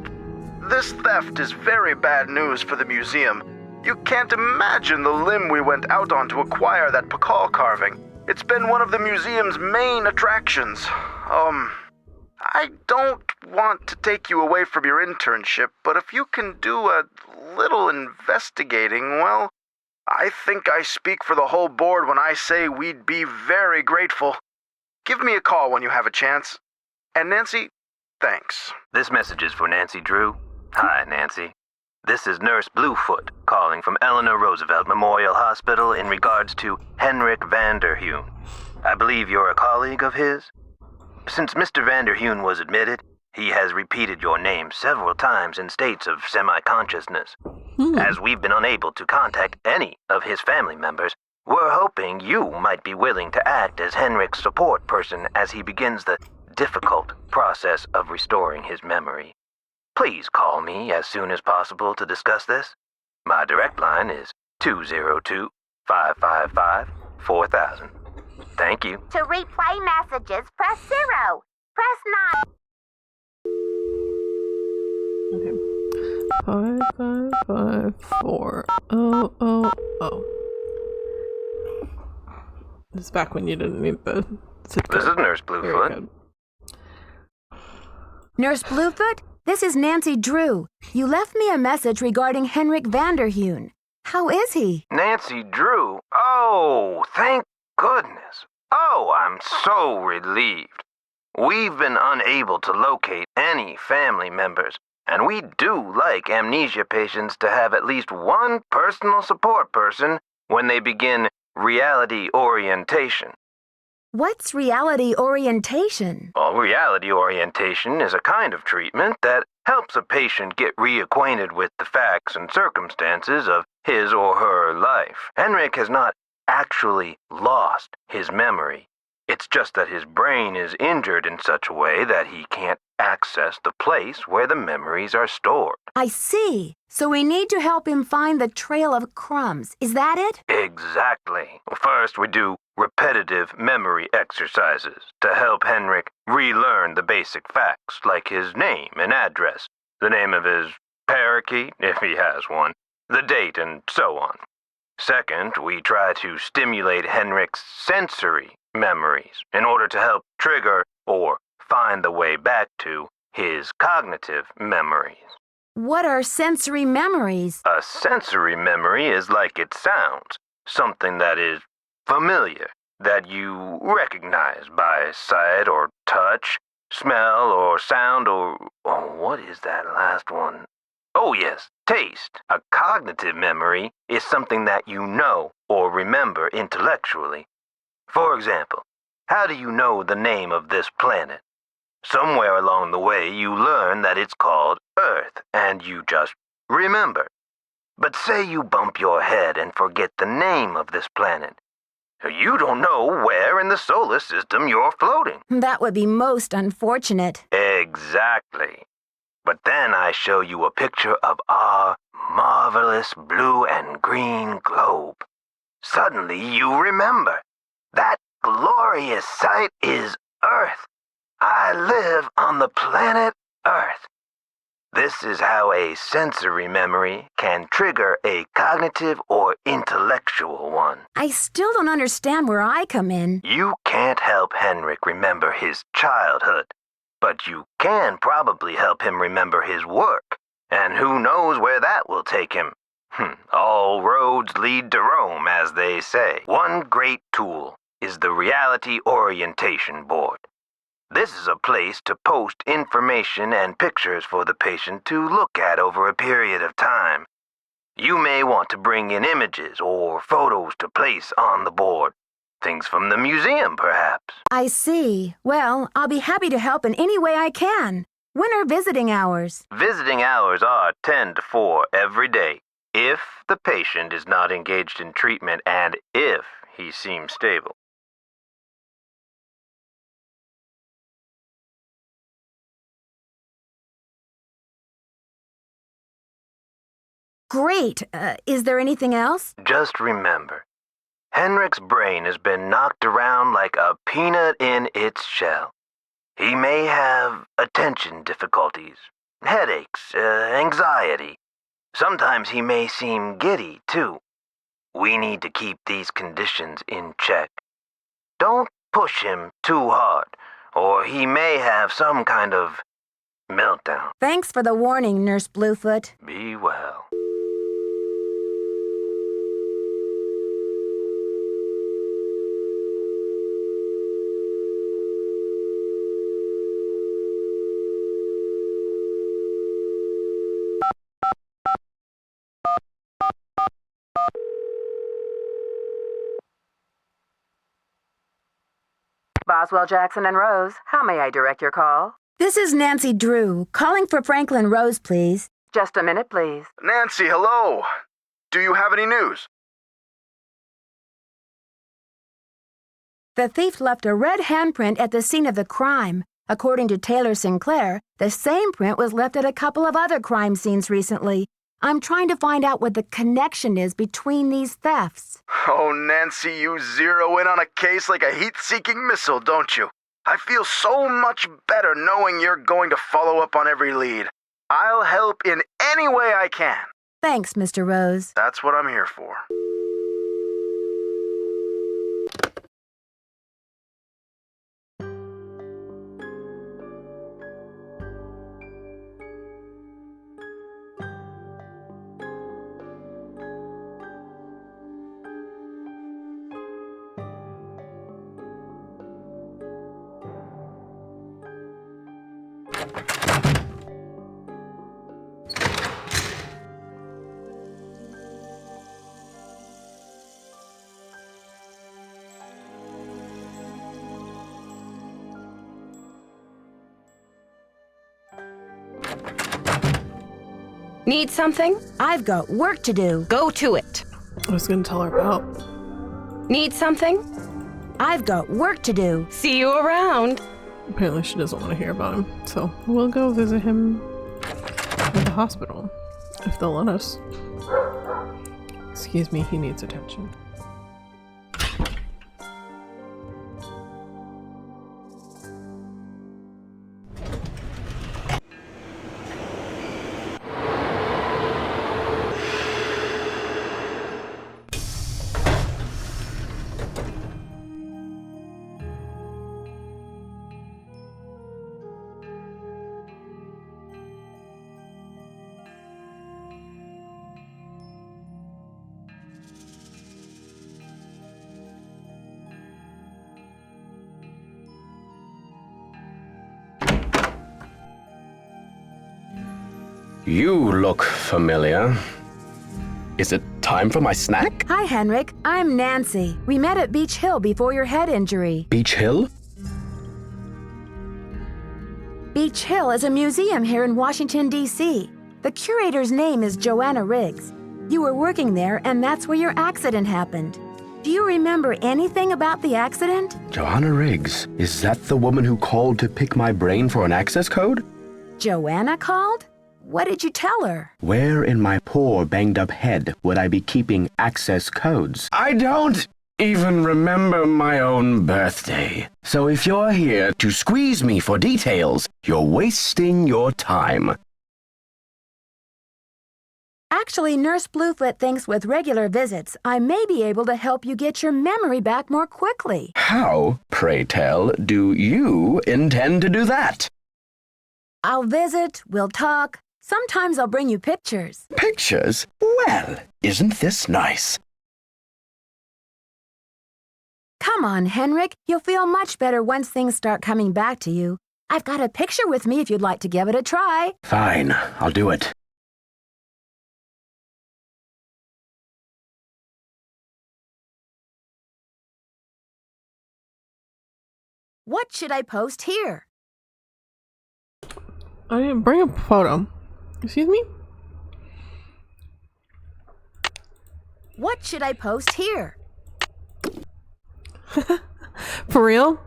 This theft is very bad news for the museum. You can't imagine the limb we went out on to acquire that Pakal carving. It's been one of the museum's main attractions. I don't want to take you away from your internship, but if you can do a little investigating, well, I think I speak for the whole board when I say we'd be very grateful. Give me a call when you have a chance. And Nancy, thanks. This message is for Nancy Drew. Hi, Nancy. This is Nurse Bluefoot calling from Eleanor Roosevelt Memorial Hospital in regards to Henrik Vanderheun. I believe you're a colleague of his? Since Mr. Vanderheun was admitted, he has repeated your name several times in states of semi-consciousness. As we've been unable to contact any of his family members, we're hoping you might be willing to act as Henrik's support person as he begins the difficult process of restoring his memory. Please call me as soon as possible to discuss this. My direct line is 202-555-4000. Thank you. To replay messages, press 0. Press 9. Okay. 5554000. This is back when you didn't need the zip code. This is Nurse Bluefoot. Nurse Bluefoot, this is Nancy Drew. You left me a message regarding Henrik Vanderheun. How is he? Nancy Drew? Oh, thank goodness. Oh, I'm so relieved. We've been unable to locate any family members, and we do like amnesia patients to have at least one personal support person when they begin reality orientation. What's reality orientation? Well, reality orientation is a kind of treatment that helps a patient get reacquainted with the facts and circumstances of his or her life. Henrik has not actually lost his memory. It's just that his brain is injured in such a way that he can't access the place where the memories are stored. I see. So we need to help him find the trail of crumbs. Is that it? Exactly. First, we do repetitive memory exercises to help Henrik relearn the basic facts like his name and address, the name of his parakeet, if he has one, the date, and so on. Second, we try to stimulate Henrik's sensory memories in order to help trigger or find the way back to his cognitive memories. What are sensory memories? A sensory memory is like it sounds, something that is familiar, that you recognize by sight or touch, smell or sound or... Oh, what is that last one? Oh yes, taste. A cognitive memory is something that you know or remember intellectually. For example, how do you know the name of this planet? Somewhere along the way you learn that it's called Earth, and you just remember. But say you bump your head and forget the name of this planet. You don't know where in the solar system you're floating. That would be most unfortunate. Exactly. But then I show you a picture of our marvelous blue and green globe. Suddenly you remember. That glorious sight is Earth. I live on the planet Earth. This is how a sensory memory can trigger a cognitive or intellectual one. I still don't understand where I come in. You can't help Henrik remember his childhood, but you can probably help him remember his work, and who knows where that will take him. All roads lead to Rome, as they say. One great tool is the Reality Orientation Board. This is a place to post information and pictures for the patient to look at over a period of time. You may want to bring in images or photos to place on the board. Things from the museum, perhaps. I see. Well, I'll be happy to help in any way I can. When are visiting hours? Visiting hours are 10 to 4 every day, if the patient is not engaged in treatment and if he seems stable. Great. Is there anything else? Just remember, Henrik's brain has been knocked around like a peanut in its shell. He may have attention difficulties, headaches, anxiety. Sometimes he may seem giddy, too. We need to keep these conditions in check. Don't push him too hard, or he may have some kind of meltdown. Thanks for the warning, Nurse Bluefoot. Be well. Boswell, Jackson, and Rose, how may I direct your call? This is Nancy Drew, calling for Franklin Rose, please. Just a minute, please. Nancy, hello. Do you have any news? The thief left a red handprint at the scene of the crime. According to Taylor Sinclair, the same print was left at a couple of other crime scenes recently. I'm trying to find out what the connection is between these thefts. Oh, Nancy, you zero in on a case like a heat-seeking missile, don't you? I feel so much better knowing you're going to follow up on every lead. I'll help in any way I can. Thanks, Mr. Rose. That's what I'm here for. Need something? I've got work to do. Go to it. I was going to tell her about. Need something? I've got work to do. See you around. Apparently she doesn't want to hear about him, so we'll go visit him at the hospital, if they'll let us. Excuse me, he needs attention. You look familiar. Is it time for my snack? Hi, Henrik. I'm Nancy. We met at Beach Hill before your head injury. Beach Hill? Beach Hill is a museum here in Washington, D.C. The curator's name is Joanna Riggs. You were working there, and that's where your accident happened. Do you remember anything about the accident? Joanna Riggs. Is that the woman who called to pick my brain for an access code? Joanna called? What did you tell her? Where in my poor banged-up head would I be keeping access codes? I don't even remember my own birthday. So if you're here to squeeze me for details, you're wasting your time. Actually, Nurse Bluefoot thinks with regular visits, I may be able to help you get your memory back more quickly. How, pray tell, do you intend to do that? I'll visit, we'll talk. Sometimes I'll bring you pictures. Pictures? Well, isn't this nice? Come on, Henrik. You'll feel much better once things start coming back to you. I've got a picture with me if you'd like to give it a try. Fine, I'll do it. What should I post here? I didn't bring a photo. Excuse me? What should I post here? For real?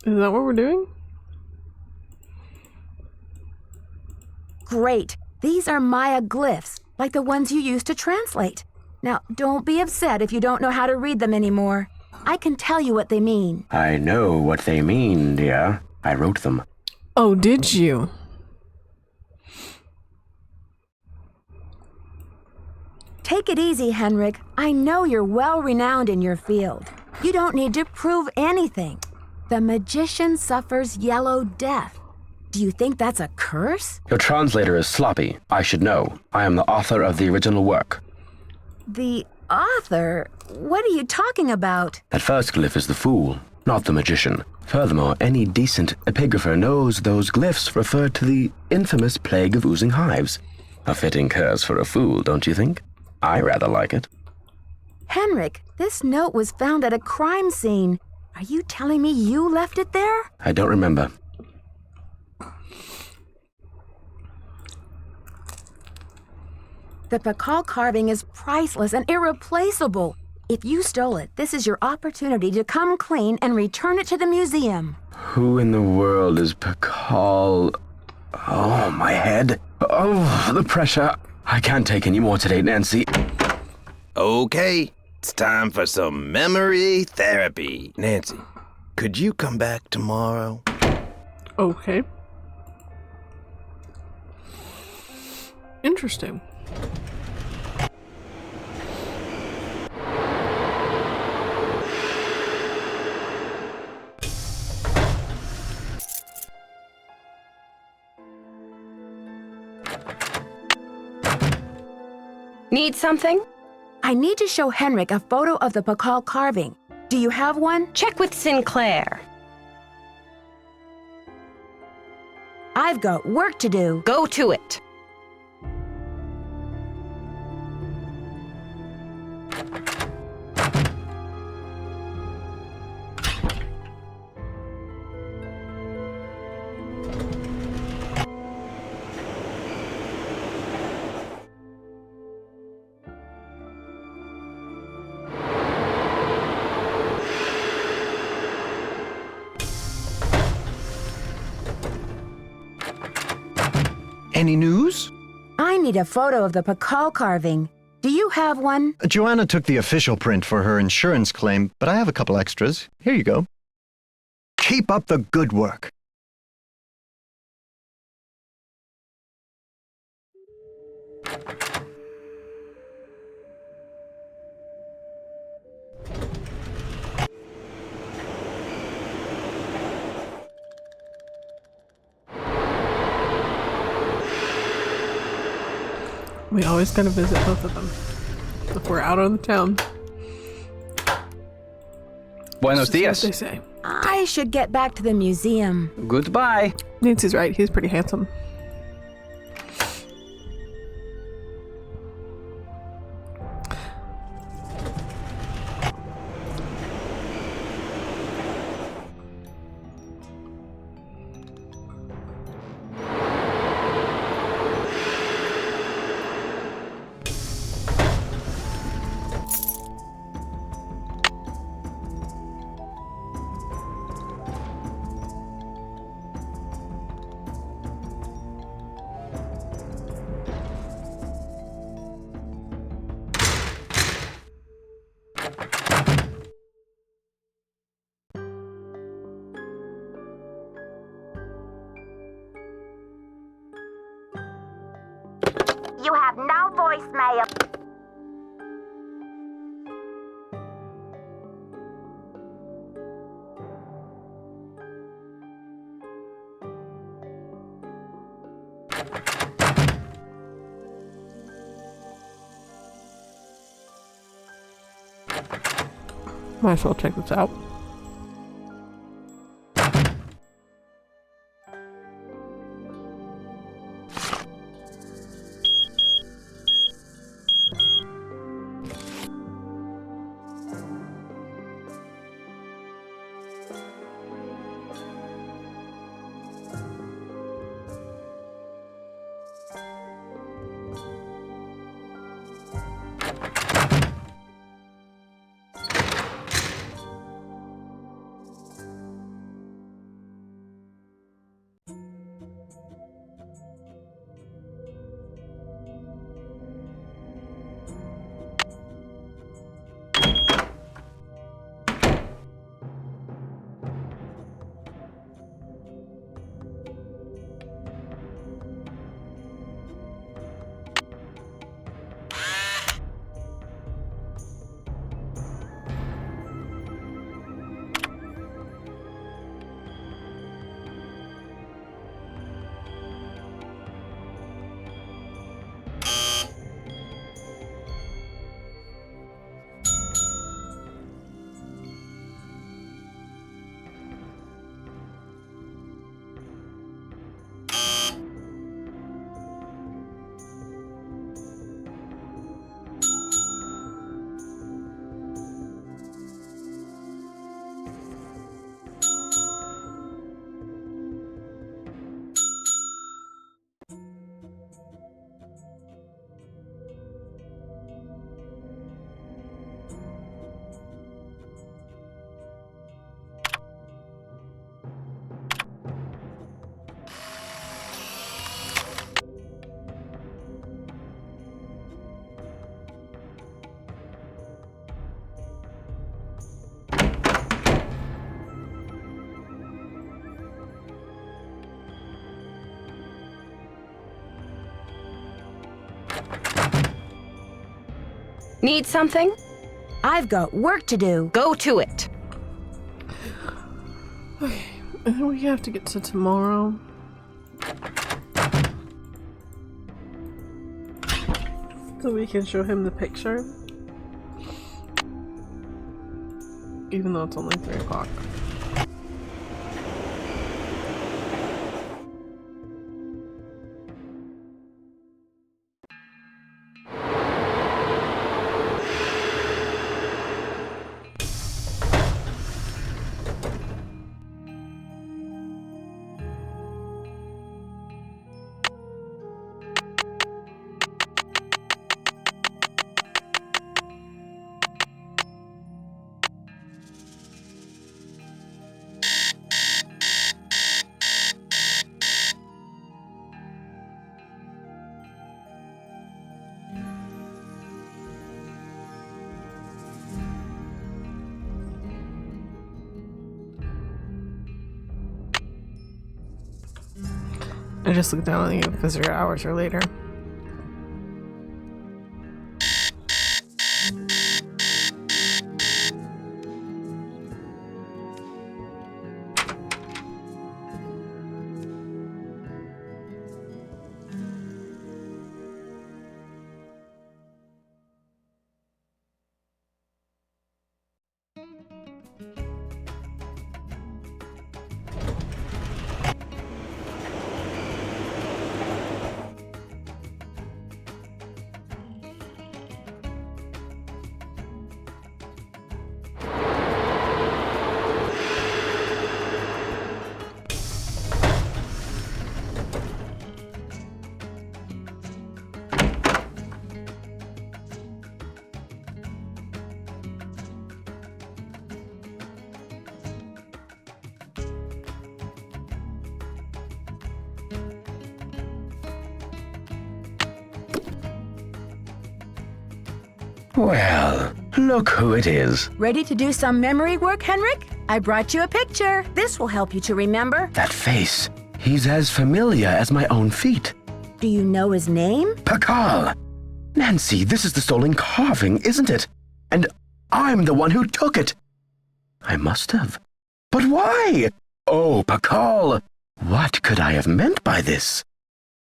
Is that what we're doing? Great. These are Maya glyphs, like the ones you used to translate. Now, don't be upset if you don't know how to read them anymore. I can tell you what they mean. I know what they mean, dear. I wrote them. Oh, did you? Take it easy, Henrik. I know you're well-renowned in your field. You don't need to prove anything. The magician suffers yellow death. Do you think that's a curse? Your translator is sloppy. I should know. I am the author of the original work. The author? What are you talking about? That first glyph is the fool, not the magician. Furthermore, any decent epigrapher knows those glyphs refer to the infamous plague of oozing hives. A fitting curse for a fool, don't you think? I rather like it. Henrik, this note was found at a crime scene. Are you telling me you left it there? I don't remember. The Pakal carving is priceless and irreplaceable. If you stole it, this is your opportunity to come clean and return it to the museum. Who in the world is Pakal? Oh, my head. Oh, the pressure. I can't take any more today, Nancy. Okay, it's time for some memory therapy. Nancy, could you come back tomorrow? Okay. Interesting. Need something? I need to show Henrik a photo of the Pakal carving. Do you have one? Check with Sinclair. I've got work to do. Go to it. Any news? I need a photo of the Pakal carving. Do you have one? Joanna took the official print for her insurance claim, but I have a couple extras. Here you go. Keep up the good work. We always gotta visit both of them if we're out on the town. Buenos That's dias. what they say. I should get back to the museum. Goodbye. Nancy's right. He's pretty handsome. You have no voicemail. Might as well check this out. Need something? I've got work to do. Go to it. Okay, and then we have to get to tomorrow. So we can show him the picture. Even though it's only 3 o'clock. I just looked down on the visitor hours or later. Well, look who it is. Ready to do some memory work, Henrik? I brought you a picture. This will help you to remember. That face. He's as familiar as my own feet. Do you know his name? Pakal! Nancy, this is the stolen carving, isn't it? And I'm the one who took it. I must have. But why? Oh, Pakal! What could I have meant by this?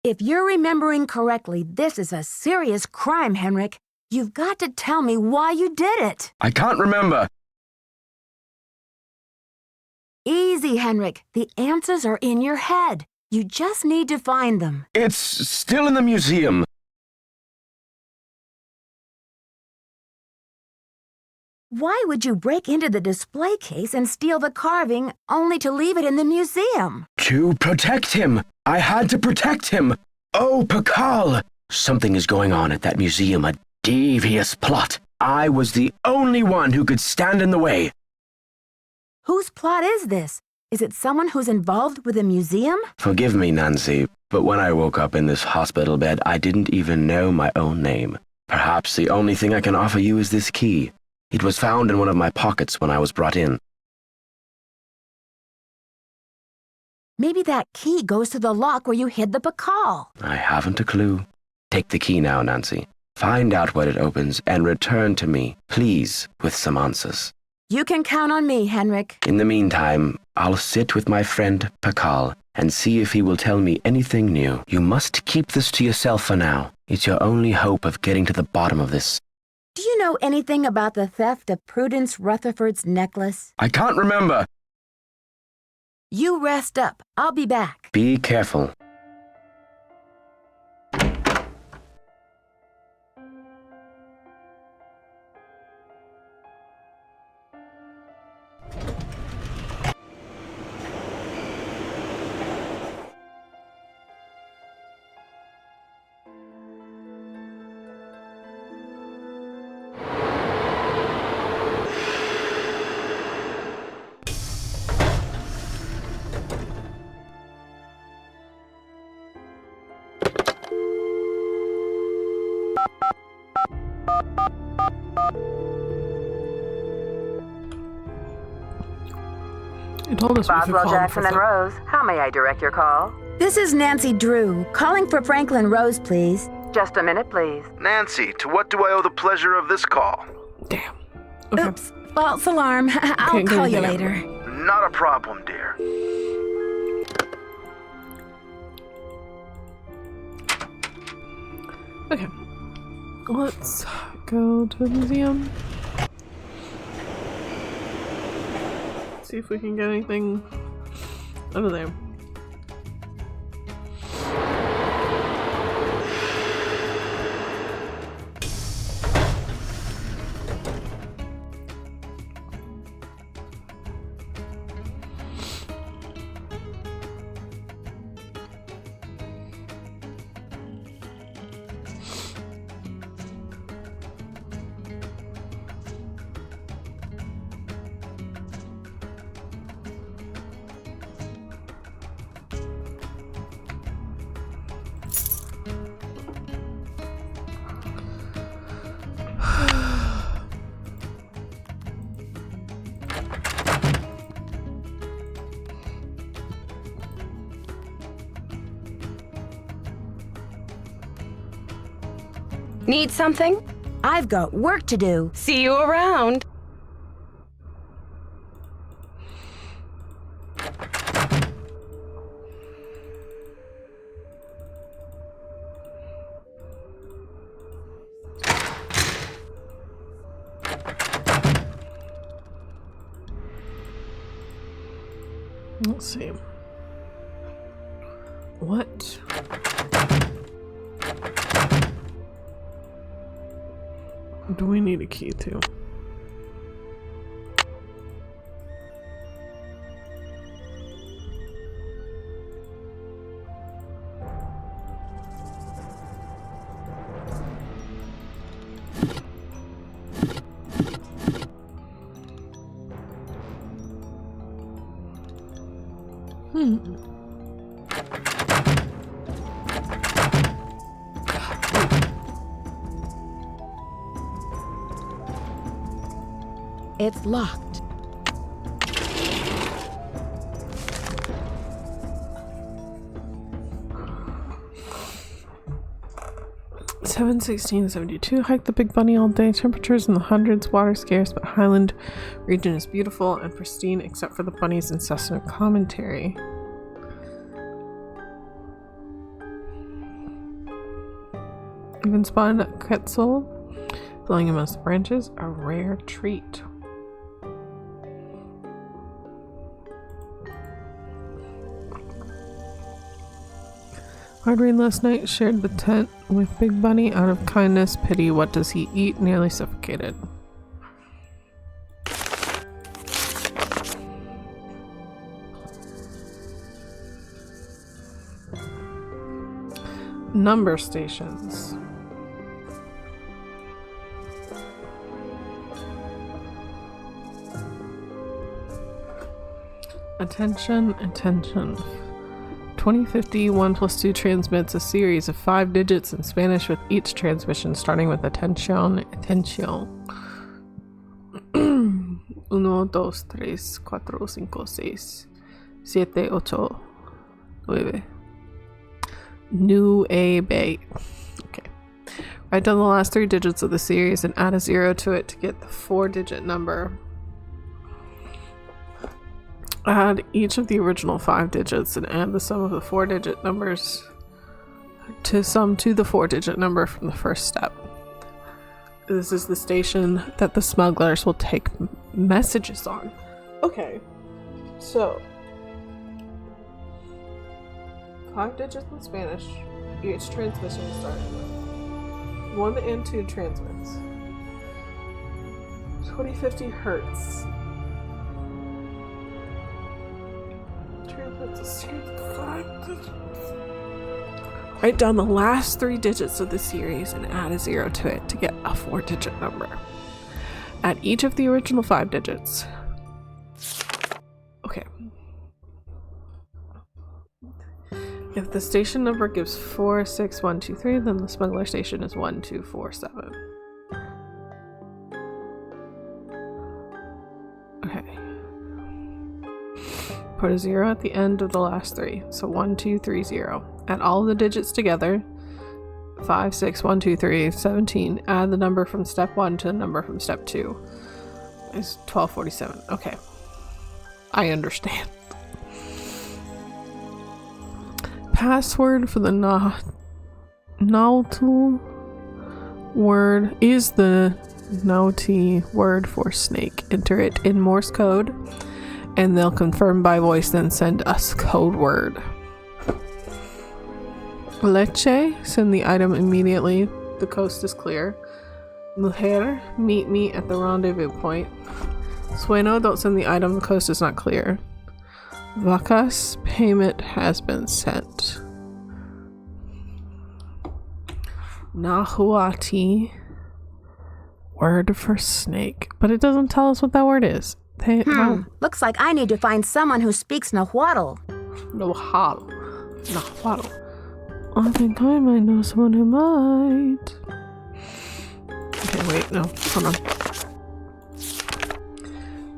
If you're remembering correctly, this is a serious crime, Henrik. You've got to tell me why you did it. I can't remember. Easy, Henrik. The answers are in your head. You just need to find them. It's still in the museum. Why would you break into the display case and steal the carving only to leave it in the museum? To protect him. I had to protect him. Oh, Pakal! Something is going on at that museum, a devious plot. I was the only one who could stand in the way. Whose plot is this? Is it someone who's involved with the museum? Forgive me, Nancy, but when I woke up in this hospital bed, I didn't even know my own name. Perhaps the only thing I can offer you is this key. It was found in one of my pockets when I was brought in. Maybe that key goes to the lock where you hid the Pakal. I haven't a clue. Take the key now, Nancy. Find out what it opens and return to me, please, with some answers. You can count on me, Henrik. In the meantime, I'll sit with my friend Pakal and see if he will tell me anything new. You must keep this to yourself for now. It's your only hope of getting to the bottom of this. Do you know anything about the theft of Prudence Rutherford's necklace? I can't remember. You rest up. I'll be back. Be careful. You told us we could Boswell, call him Jackson, for and Rose. How may I direct your call? This is Nancy Drew, calling for Franklin Rose, please. Just a minute, please. Nancy, to what do I owe the pleasure of this call? Damn. Okay. Oops, false alarm. I'll call you later. Not a problem, dear. Okay. Let's go to the museum. See if we can get anything out of there. Need something? I've got work to do. See you around. Let's see. What? Do we need a key to? It's locked. $7.16.72. Hike the Big Bunny all day. Temperatures in the hundreds. Water scarce, but Highland region is beautiful and pristine except for the bunny's incessant commentary. Even spotted a quetzal flowing amongst the branches, a rare treat. Hard rain last night. Shared the tent with Big Bunny out of kindness. Pity, what does he eat? Nearly suffocated. Number stations. Attention, attention. 2050, 1 plus 2 transmits a series of 5 digits in Spanish with each transmission starting with atención, atención. 1, 2, 3, 4, 5, 6, 7, 8, 9. New A Bay. Okay. Write down the last 3 digits of the series and add a 0 to it to get the 4-digit number. Add each of the original 5 digits and add the sum of the 4-digit numbers to sum to the 4-digit number from the first step. This is the station that the smugglers will take messages on. Okay, so 5 digits in Spanish, each transmission starts with 1 and 2 transmits. 2050 hertz. Transmits a series of 5 digits. Write down the last 3 digits of the series and add a 0 to it to get a 4-digit number. Add each of the original 5 digits. Okay. If the station number gives 46123, then the smuggler station is 1247. Okay. Put a 0 at the end of the last 3. So 1230. Add all the digits together. 5, 6, 1, 2, 3, 17. Add the number from step 1 to the number from step 2. Is 1247. Okay. I understand. Password for the Nautil word is the Nauti word for snake. Enter it in Morse code and they'll confirm by voice, then send us code word. Leche, send the item immediately. The coast is clear. Mujer, meet me at the rendezvous point. Sueno, don't send the item. The coast is not clear. Vacas, payment has been sent. Nahuati, word for snake. But it doesn't tell us what that word is. Looks like I need to find someone who speaks Nahuatl. Nahuatl. I think I might know someone who might. Okay, wait, no, hold on.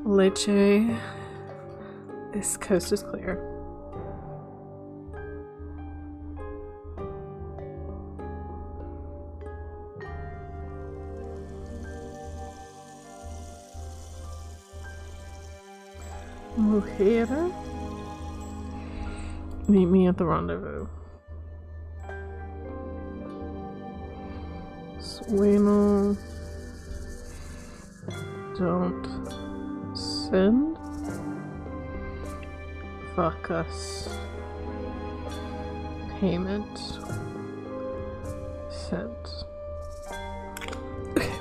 Leche. This coast is clear. Mujer. Meet me at the rendezvous. Sueno. Don't send. Fuck us. Payment. Sent. Okay.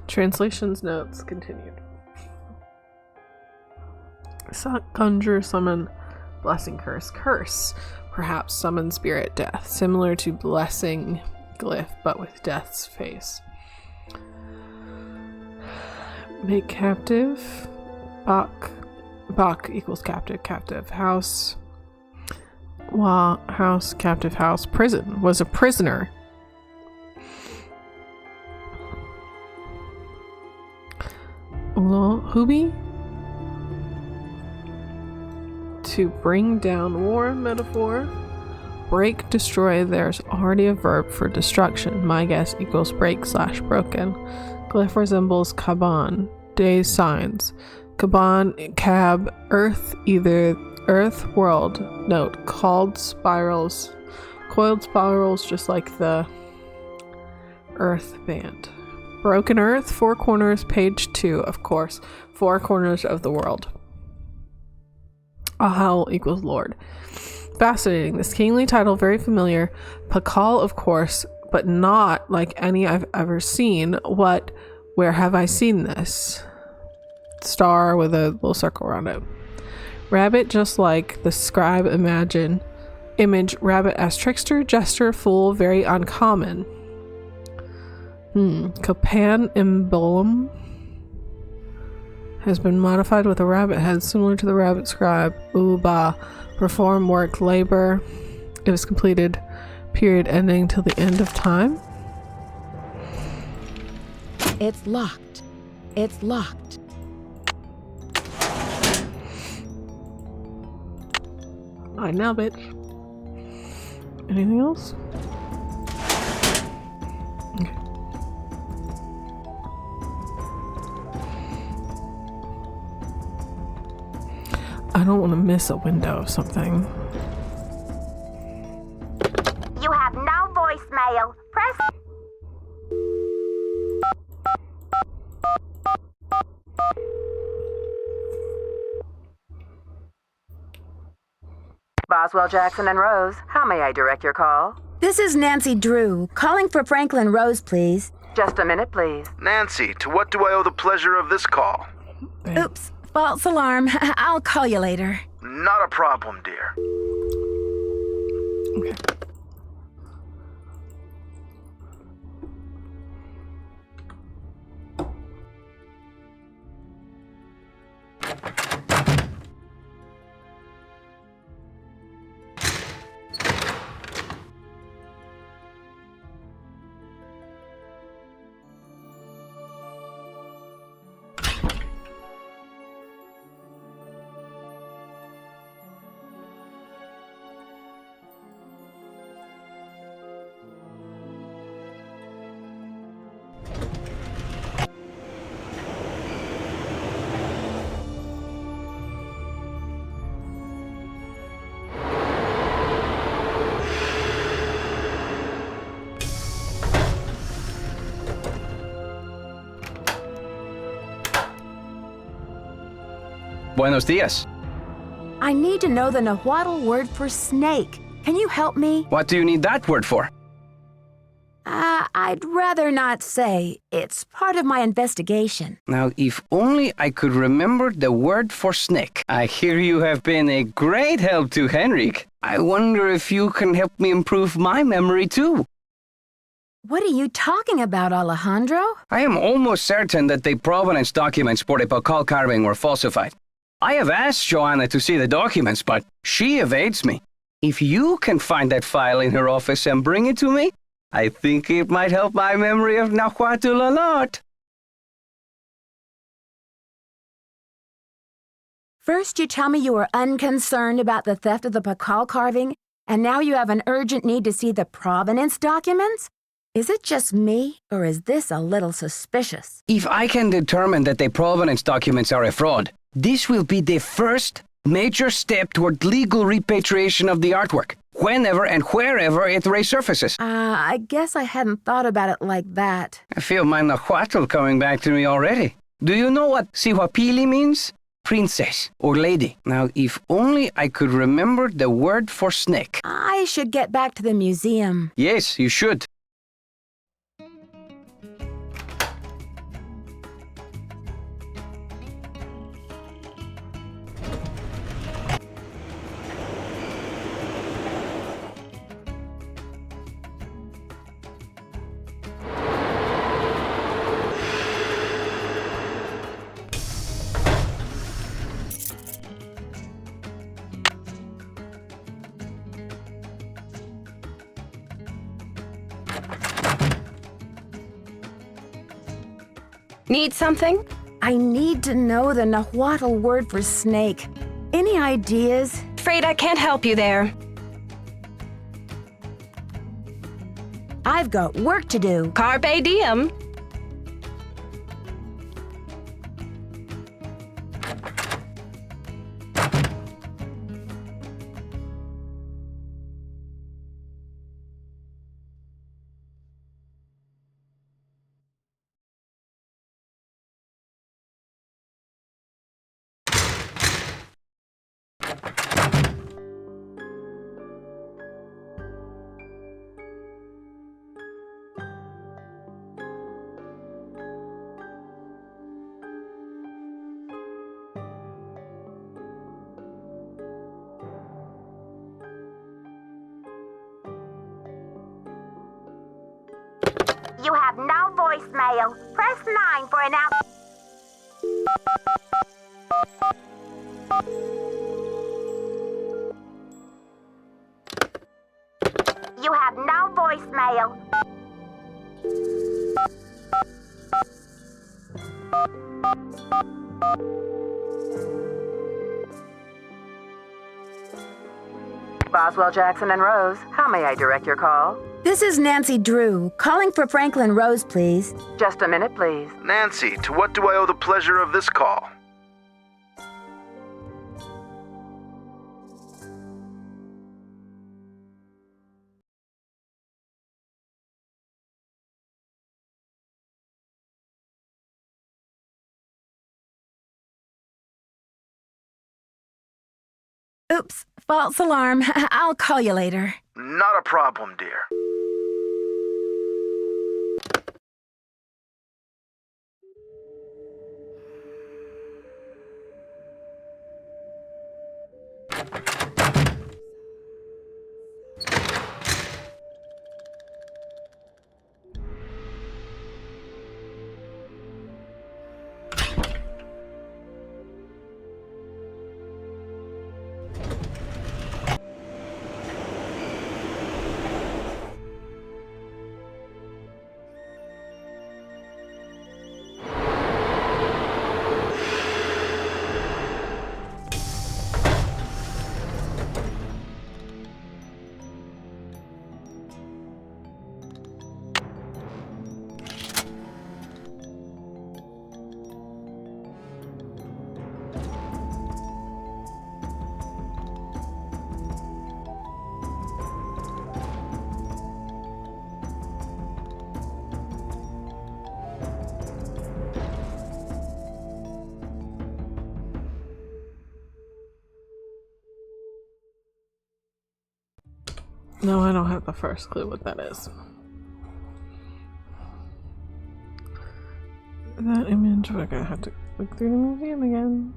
Translations notes continued. Conjure, summon, blessing, curse. Curse. Perhaps summon spirit death. Similar to blessing glyph, but with death's face. Make captive. Bach. Bach equals captive. Captive. House. House. Captive house. Prison. Was a prisoner. Hubi? To bring down war metaphor. Break, destroy. There's already a verb for destruction. My guess equals break/broken. Glyph resembles Kaban. Day's signs. Kaban, cab, earth, either earth, world. Note, coiled spirals, just like the earth band. Broken earth, four corners, page 2, of course. Four corners of the world. Ahal equals Lord. Fascinating. This kingly title, very familiar. Pakal, of course, but not like any I've ever seen. Where have I seen this? Star with a little circle around it. Rabbit, just like the scribe image. Rabbit as trickster, jester, fool, very uncommon. Kapan emblem has been modified with a rabbit head similar to the rabbit scribe. Uba. Perform work, labor. It was completed. Period ending till the end of time. It's locked. It's locked. Bye now, bitch. Anything else? Okay. I don't want to miss a window of something. You have no voicemail. Press. Boswell, Jackson, and Rose, how may I direct your call? This is Nancy Drew, calling for Franklin Rose, please. Just a minute, please. Nancy, to what do I owe the pleasure of this call? Oops, false alarm. I'll call you later. Not a problem, dear. Okay. Buenos dias. I need to know the Nahuatl word for snake. Can you help me? What do you need that word for? I'd rather not say. It's part of my investigation. Now, if only I could remember the word for snake. I hear you have been a great help to Henrik. I wonder if you can help me improve my memory too. What are you talking about, Alejandro? I am almost certain that the provenance documents for the Pakal carving were falsified. I have asked Joanna to see the documents, but she evades me. If you can find that file in her office and bring it to me, I think it might help my memory of Nahuatl a lot. First, you tell me you were unconcerned about the theft of the Pakal carving, and now you have an urgent need to see the provenance documents? Is it just me, or is this a little suspicious? If I can determine that the provenance documents are a fraud, this will be the first major step toward legal repatriation of the artwork, whenever and wherever it resurfaces. I guess I hadn't thought about it like that. I feel my nahuatl coming back to me already. Do you know what Sihuapili means? Princess or lady. Now, if only I could remember the word for snake. I should get back to the museum. Yes, you should. Need something? I need to know the Nahuatl word for snake. Any ideas? Afraid I can't help you there. I've got work to do. Carpe diem. You have no voicemail. Press 9 for an out. You have no voicemail. Boswell, Jackson, and Rose, how may I direct your call? This is Nancy Drew, calling for Franklin Rose, please. Just a minute, please. Nancy, to what do I owe the pleasure of this call? Oops, false alarm. I'll call you later. Not a problem, dear. No, I don't have the first clue what that is. That image, we're gonna have to look through the museum again.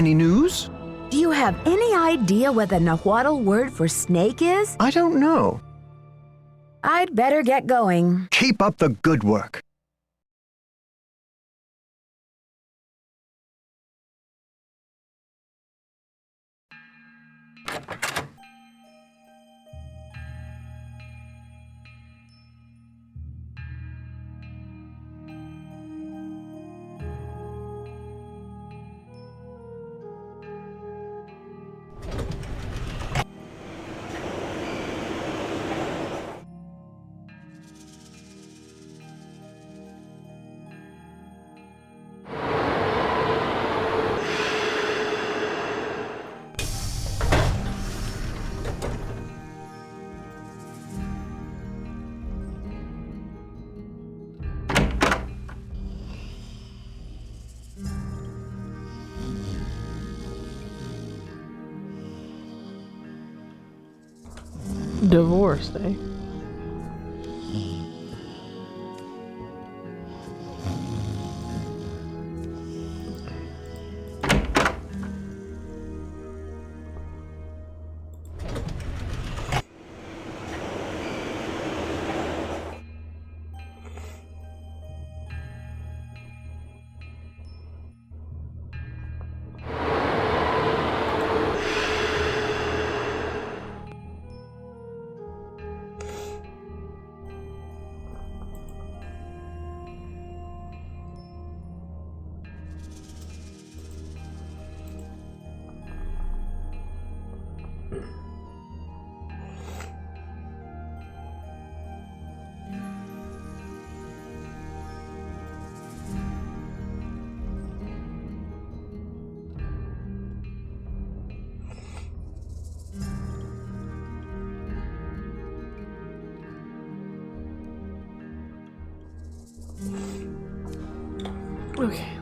Any news? Do you have any idea what the Nahuatl word for snake is? I don't know. I'd better get going. Keep up the good work. Divorced, eh? Okay.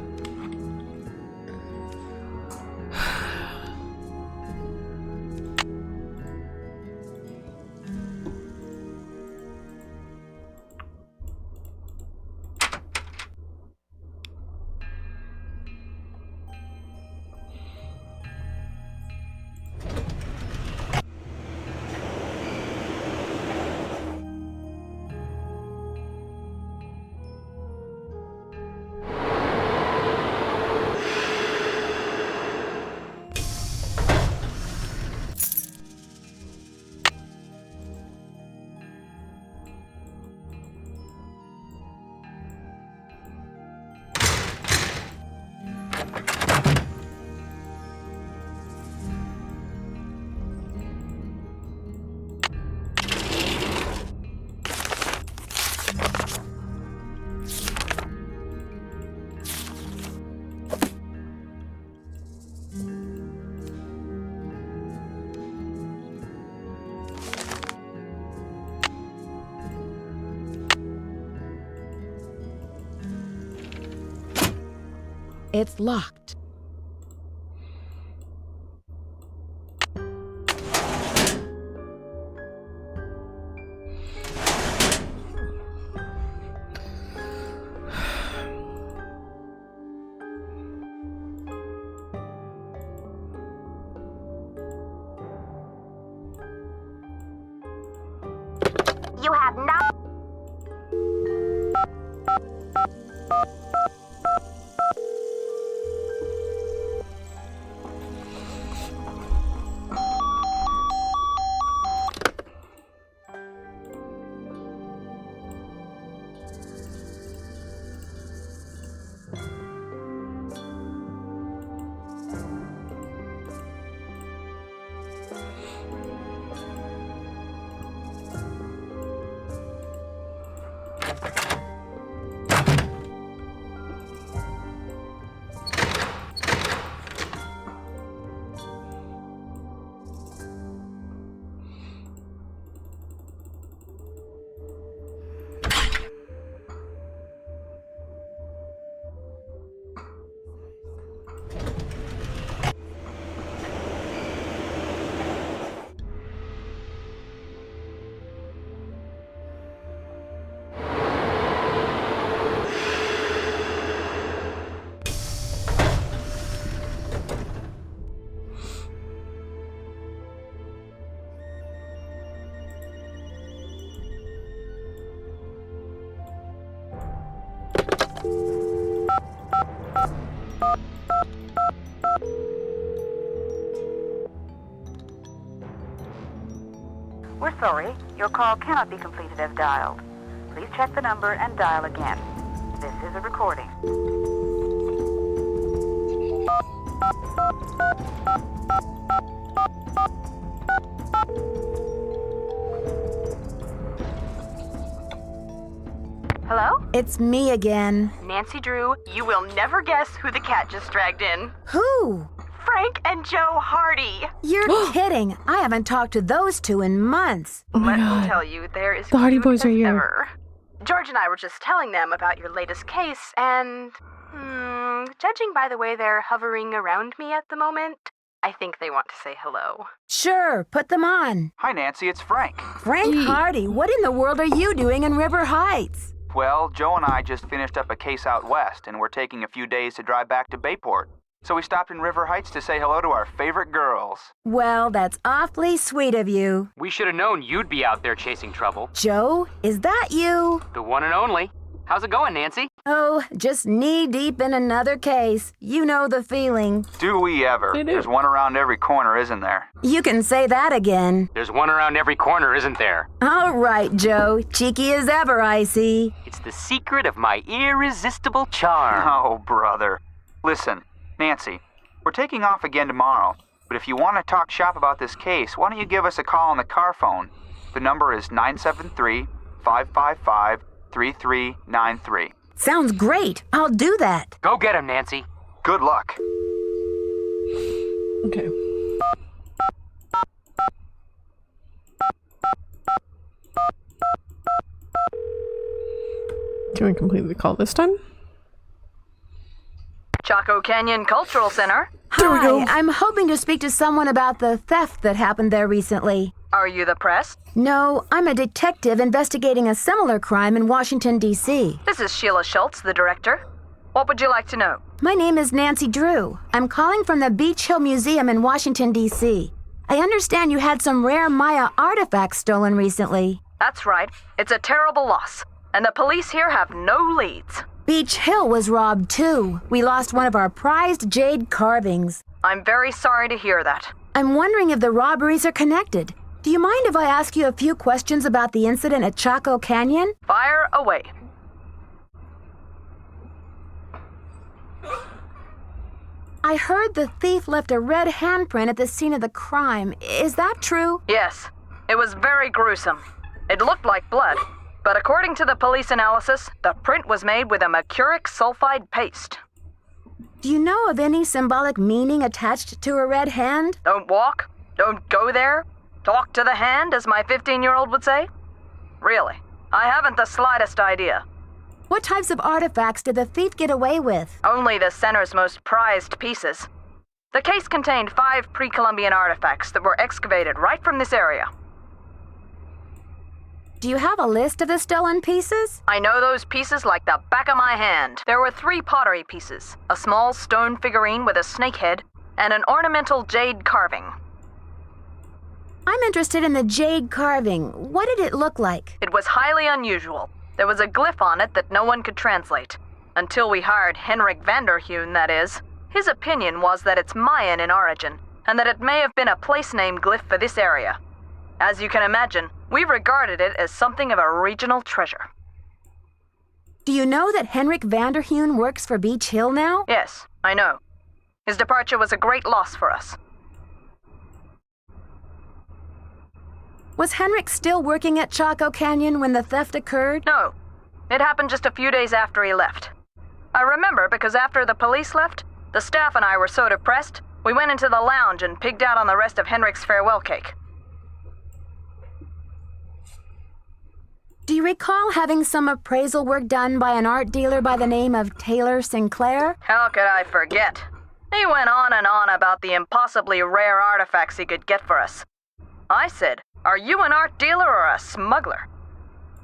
It's locked. You have no... We're sorry. Your call cannot be completed as dialed. Please check the number and dial again. This is a recording. Hello? It's me again. Nancy Drew, you will never guess who the cat just dragged in. Who? Frank and Joe Hardy. You're kidding. I haven't talked to those two in months. Oh my Let God. me tell you, they're as The Hardy cute Boys are as here. ever. George and I were just telling them about your latest case, and judging by the way they're hovering around me at the moment, I think they want to say hello. Sure, put them on. Hi, Nancy, it's Frank. Frank Hardy, what in the world are you doing in River Heights? Well, Joe and I just finished up a case out west, and we're taking a few days to drive back to Bayport. So we stopped in River Heights to say hello to our favorite girls. Well, that's awfully sweet of you. We should have known you'd be out there chasing trouble. Joe, is that you? The one and only. How's it going, Nancy? Oh, just knee-deep in another case. You know the feeling. Do we ever? There's one around every corner, isn't there? You can say that again. There's one around every corner, isn't there? All right, Joe. Cheeky as ever, I see. It's the secret of my irresistible charm. Oh, brother. Listen, Nancy, we're taking off again tomorrow, but if you want to talk shop about this case, why don't you give us a call on the car phone? The number is 973-555-3393. Sounds great. I'll do that. Go get him, Nancy. Good luck. Okay. Can we complete the call this time? Chaco Canyon Cultural Center. Hi, I'm hoping to speak to someone about the theft that happened there recently. Are you the press? No, I'm a detective investigating a similar crime in Washington, D.C. This is Sheila Schultz, the director. What would you like to know? My name is Nancy Drew. I'm calling from the Beach Hill Museum in Washington, D.C. I understand you had some rare Maya artifacts stolen recently. That's right. It's a terrible loss, and the police here have no leads. Beach Hill was robbed too. We lost one of our prized jade carvings. I'm very sorry to hear that. I'm wondering if the robberies are connected. Do you mind if I ask you a few questions about the incident at Chaco Canyon? Fire away. I heard the thief left a red handprint at the scene of the crime. Is that true? Yes. It was very gruesome. It looked like blood, but according to the police analysis, the print was made with a mercuric sulfide paste. Do you know of any symbolic meaning attached to a red hand? Don't walk, don't go there, talk to the hand, as my 15-year-old would say? Really, I haven't the slightest idea. What types of artifacts did the thief get away with? Only the center's most prized pieces. The case contained 5 pre-Columbian artifacts that were excavated right from this area. Do you have a list of the stolen pieces? I know those pieces like the back of my hand. There were 3 pottery pieces, a small stone figurine with a snake head, and an ornamental jade carving. I'm interested in the jade carving. What did it look like? It was highly unusual. There was a glyph on it that no one could translate. Until we hired Henrik Vanderheun, that is. His opinion was that it's Mayan in origin, and that it may have been a place name glyph for this area. As you can imagine, we regarded it as something of a regional treasure. Do you know that Henrik Vanderheun works for Beach Hill now? Yes, I know. His departure was a great loss for us. Was Henrik still working at Chaco Canyon when the theft occurred? No. It happened just a few days after he left. I remember because after the police left, the staff and I were so depressed, we went into the lounge and pigged out on the rest of Henrik's farewell cake. Do you recall having some appraisal work done by an art dealer by the name of Taylor Sinclair? How could I forget? He went on and on about the impossibly rare artifacts he could get for us. I said, "Are you an art dealer or a smuggler?"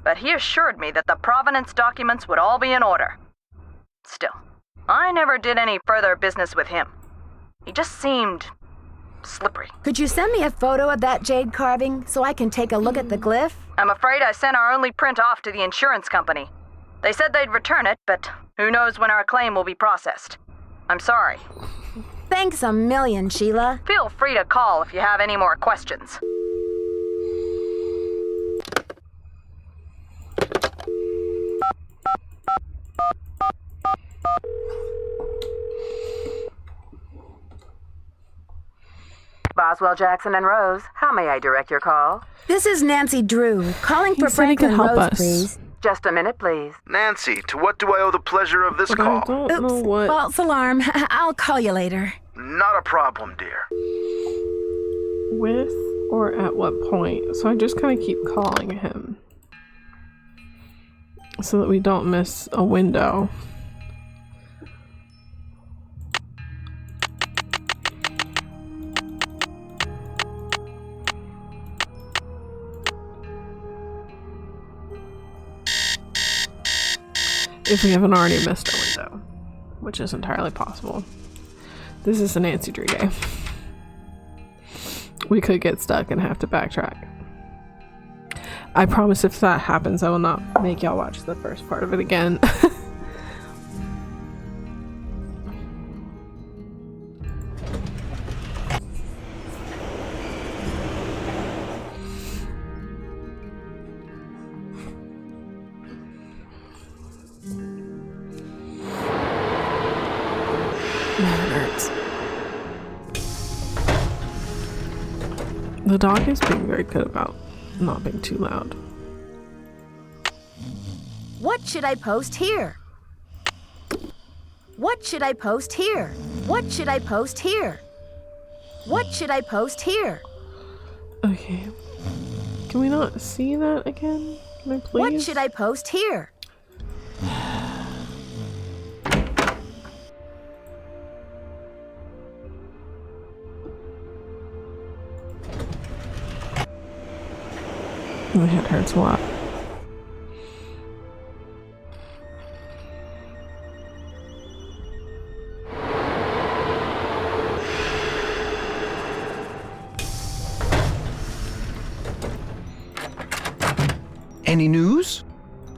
But he assured me that the provenance documents would all be in order. Still, I never did any further business with him. He just seemed slippery. Could you send me a photo of that jade carving so I can take a look at the glyph? I'm afraid I sent our only print off to the insurance company. They said they'd return it, but who knows when our claim will be processed. I'm sorry. Thanks a million, Sheila. Feel free to call if you have any more questions. Boswell, Jackson, and Rose, how may I direct your call? This is Nancy Drew, calling He for said he could Franklin help Rose, us. please. Just a minute, please. Nancy, to what do I owe the pleasure of this But call? I don't know what. False alarm. I'll call you later. Not a problem, dear. With or at what point? So I just kind of keep calling him so that we don't miss a window. If we haven't already missed a window, which is entirely possible. This is a Nancy Drew game. We could get stuck and have to backtrack. I promise if that happens, I will not make y'all watch the first part of it again. Man, it hurts. The dog is being very good about not being too loud. What should I post here? What should I post here? What should I post here? What should I post here? Okay. Can we not see that again? Can I please? What should I post here? My head hurts a lot. Any news?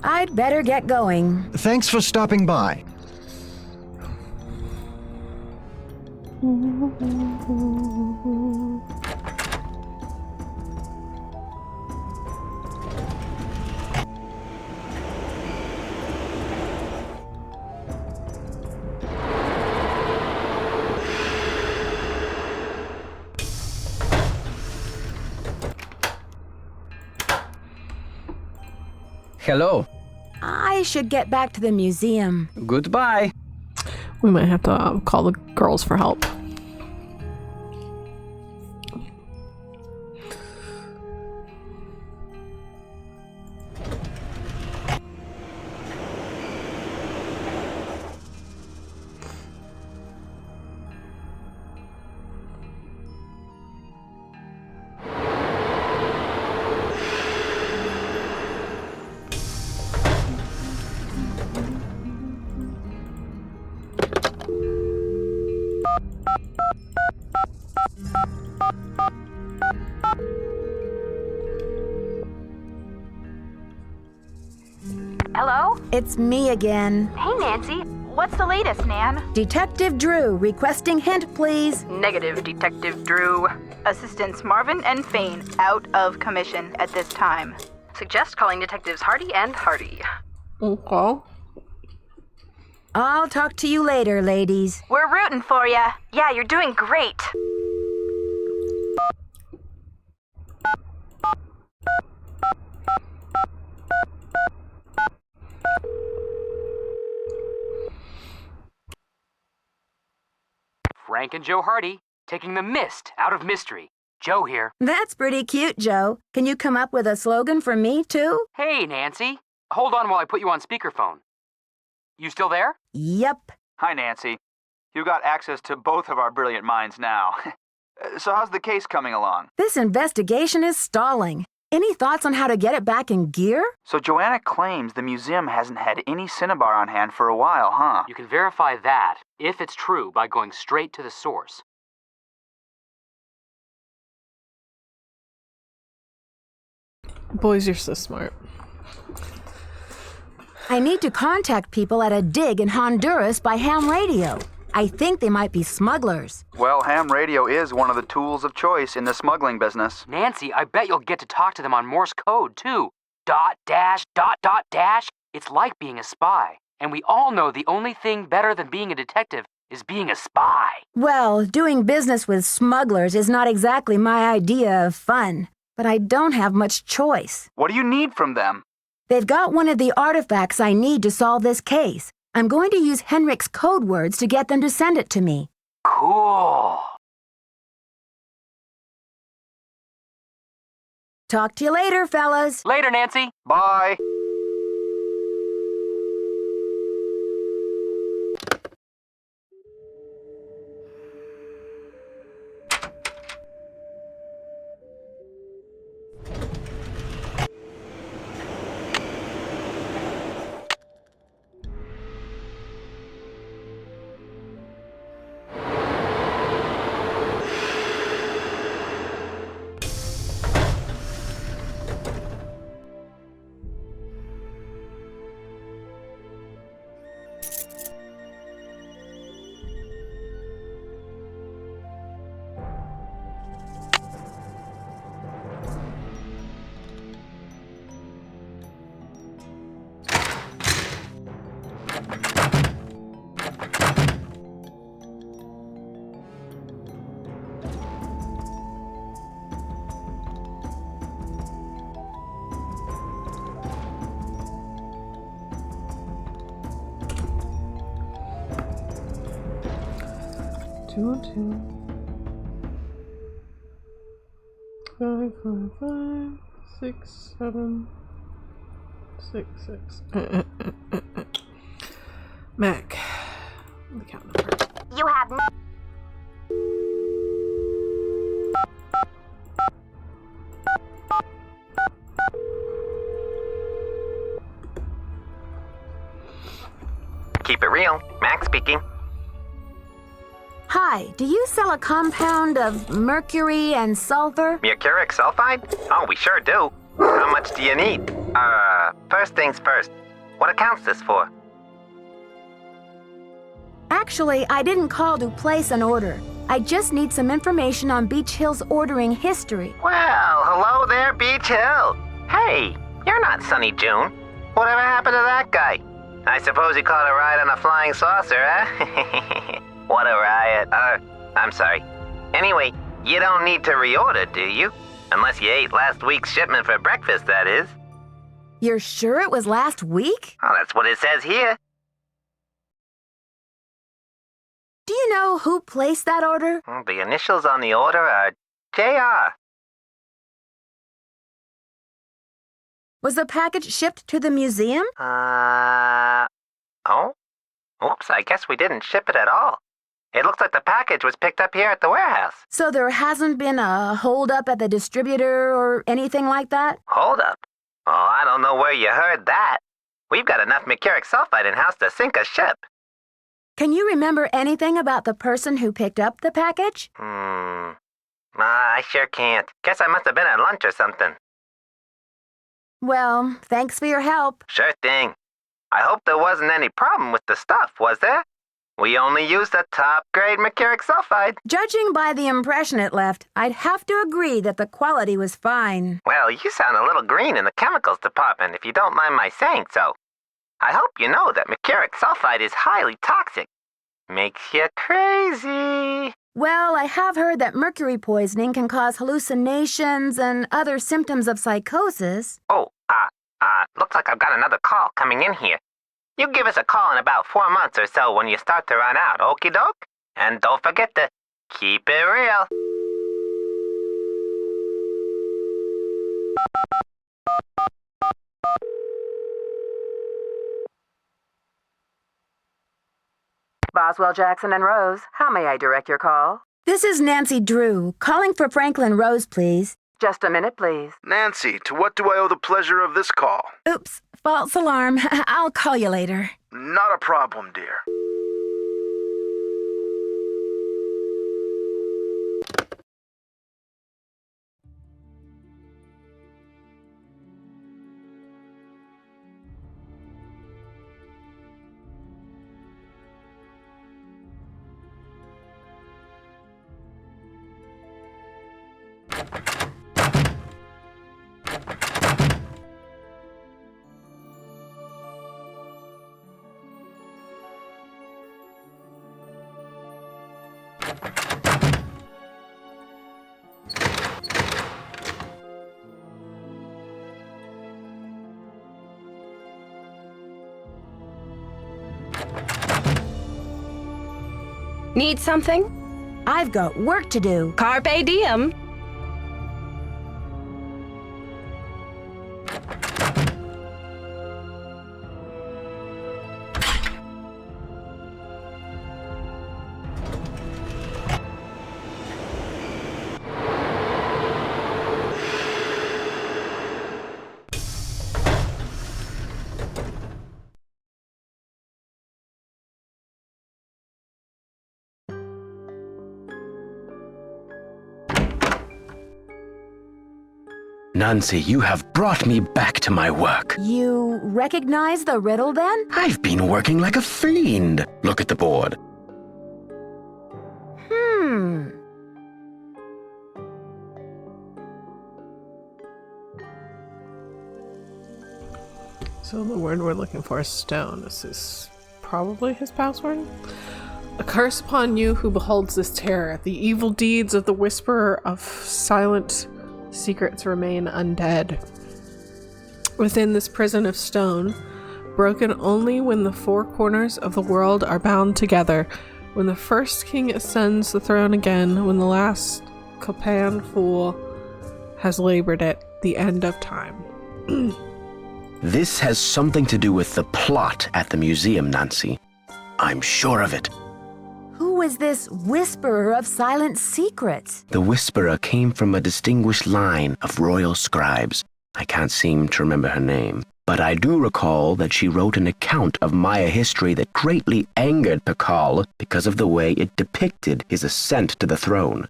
I'd better get going. Thanks for stopping by. Hello. I should get back to the museum. Goodbye. We might have to call the girls for help. Hello? It's me again. Hey, Nancy. What's the latest, Nan? Detective Drew, requesting hint, please. Negative, Detective Drew. Assistants Marvin and Fane out of commission at this time. Suggest calling Detectives Hardy and Hardy. Okay. I'll talk to you later, ladies. We're rooting for ya. Yeah, you're doing great. Frank and Joe Hardy, taking the mist out of mystery. Joe here. That's pretty cute, Joe. Can you come up with a slogan for me, too? Hey, Nancy. Hold on while I put you on speakerphone. You still there? Yep. Hi, Nancy. You got access to both of our brilliant minds now. So how's the case coming along? This investigation is stalling. Any thoughts on how to get it back in gear? So Joanna claims the museum hasn't had any cinnabar on hand for a while, huh? You can verify that, if it's true, by going straight to the source. Boys, you're so smart. I need to contact people at a dig in Honduras by ham radio. I think they might be smugglers. Well, ham radio is one of the tools of choice in the smuggling business. Nancy, I bet you'll get to talk to them on Morse code, too. Dot, dash, dot, dot, dash. It's like being a spy. And we all know the only thing better than being a detective is being a spy. Well, doing business with smugglers is not exactly my idea of fun, but I don't have much choice. What do you need from them? They've got one of the artifacts I need to solve this case. I'm going to use Henrik's code words to get them to send it to me. Cool. Talk to you later, fellas. Later, Nancy. Bye. Two, 5, 5, 5, 6, 7, 6, 6. Mac. The account number. You have no. Keep it real. Max speaking. Hi, do you sell a compound of mercury and sulfur? Mercuric sulfide? Oh, we sure do. How much do you need? First things first. What account's this for? Actually, I didn't call to place an order. I just need some information on Beach Hill's ordering history. Well, hello there, Beach Hill. Hey, you're not Sunny June. Whatever happened to that guy? I suppose he caught a ride on a flying saucer, huh? What a riot. I'm sorry. Anyway, you don't need to reorder, do you? Unless you ate last week's shipment for breakfast, that is. You're sure it was last week? Oh, that's what it says here. Do you know who placed that order? The initials on the order are JR. Was the package shipped to the museum? Oh? Oops, I guess we didn't ship it at all. It looks like the package was picked up here at the warehouse. So there hasn't been a holdup at the distributor or anything like that? Hold up. Oh, I don't know where you heard that. We've got enough mercuric sulfide in-house to sink a ship. Can you remember anything about the person who picked up the package? I sure can't. Guess I must have been at lunch or something. Well, thanks for your help. Sure thing. I hope there wasn't any problem with the stuff, was there? We only used the top-grade mercuric sulfide. Judging by the impression it left, I'd have to agree that the quality was fine. Well, you sound a little green in the chemicals department, if you don't mind my saying so. I hope you know that mercuric sulfide is highly toxic. Makes you crazy. Well, I have heard that mercury poisoning can cause hallucinations and other symptoms of psychosis. Oh, looks like I've got another call coming in here. You give us a call in about 4 months or so when you start to run out, okie doke? And don't forget to keep it real. Boswell, Jackson, and Rose, how may I direct your call? This is Nancy Drew, calling for Franklin Rose, please. Just a minute, please. Nancy, to what do I owe the pleasure of this call? Oops, false alarm. I'll call you later. Not a problem, dear. Need something? I've got work to do. Carpe diem. Nancy, you have brought me back to my work. You recognize the riddle then? I've been working like a fiend. Look at the board. So the word we're looking for is stone. This is probably his password. A curse upon you who beholds this terror. The evil deeds of the whisperer of silent secrets remain undead. Within this prison of stone, broken only when the four corners of the world are bound together, when the first king ascends the throne again, when the last Copan fool has labored it, the end of time. This has something to do with the plot at the museum, Nancy. I'm sure of it. Who is this whisperer of silent secrets? The Whisperer came from a distinguished line of royal scribes. I can't seem to remember her name, but I do recall that she wrote an account of Maya history that greatly angered Pakal because of the way it depicted his ascent to the throne.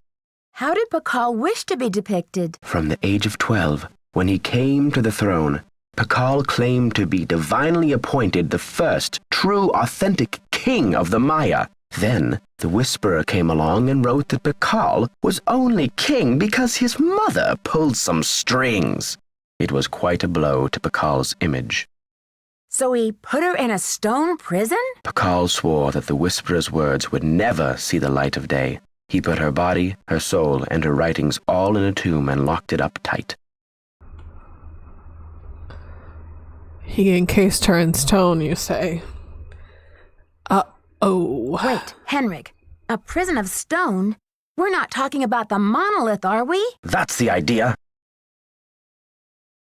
How did Pakal wish to be depicted? From the age of 12, when he came to the throne, Pakal claimed to be divinely appointed the first true authentic king of the Maya. Then the Whisperer came along and wrote that Pakal was only king because his mother pulled some strings. It was quite a blow to Pakal's image. So he put her in a stone prison? Pakal swore that the Whisperer's words would never see the light of day. He put her body, her soul, and her writings all in a tomb and locked it up tight. He encased her in stone, you say? Oh. Wait, Henrik, a prison of stone? We're not talking about the monolith, are we? That's the idea.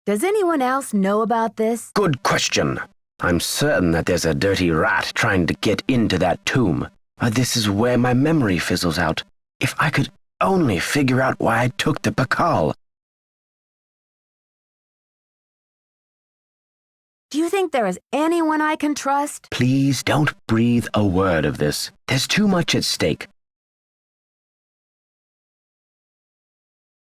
Does anyone else know about this? Good question. I'm certain that there's a dirty rat trying to get into that tomb. This is where my memory fizzles out. If I could only figure out why I took the Pakal. Do you think there is anyone I can trust? Please don't breathe a word of this. There's too much at stake.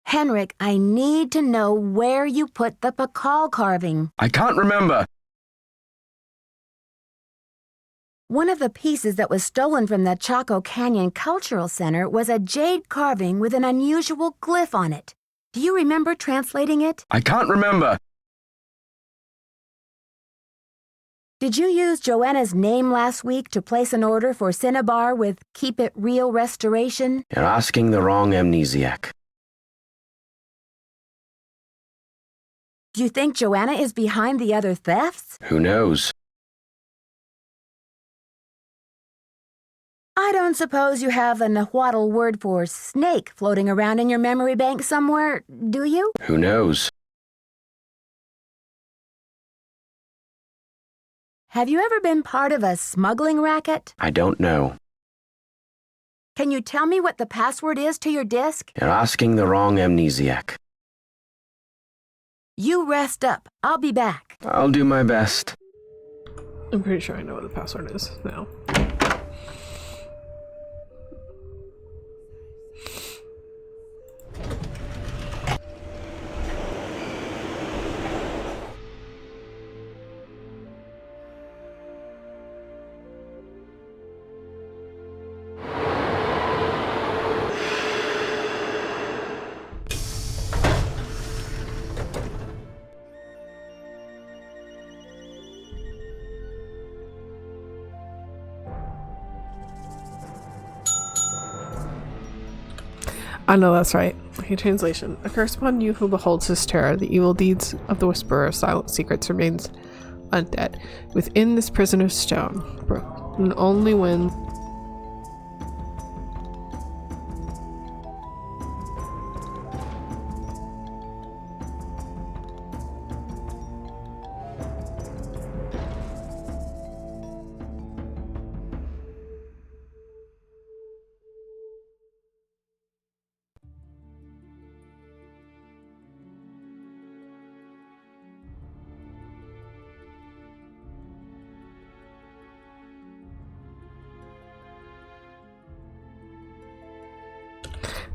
Henrik, I need to know where you put the Pakal carving. I can't remember. One of the pieces that was stolen from the Chaco Canyon Cultural Center was a jade carving with an unusual glyph on it. Do you remember translating it? I can't remember. Did you use Joanna's name last week to place an order for Cinnabar with Keep It Real Restoration? You're asking the wrong amnesiac. Do you think Joanna is behind the other thefts? Who knows? I don't suppose you have a Nahuatl word for snake floating around in your memory bank somewhere, do you? Who knows? Have you ever been part of a smuggling racket? I don't know. Can you tell me what the password is to your disk? You're asking the wrong amnesiac. You rest up. I'll be back. I'll do my best. I'm pretty sure I know what the password is now. I know that's right. Okay, translation. A curse upon you who beholds his terror. The evil deeds of the whisperer of silent secrets remains undead. Within this prison of stone, and only when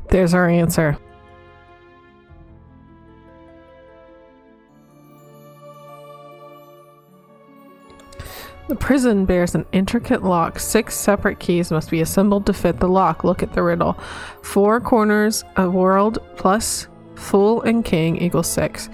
there's our answer. The prison bears an intricate lock. 6 separate keys must be assembled to fit the lock. Look at the riddle. 4 corners of world plus fool and king equals 6.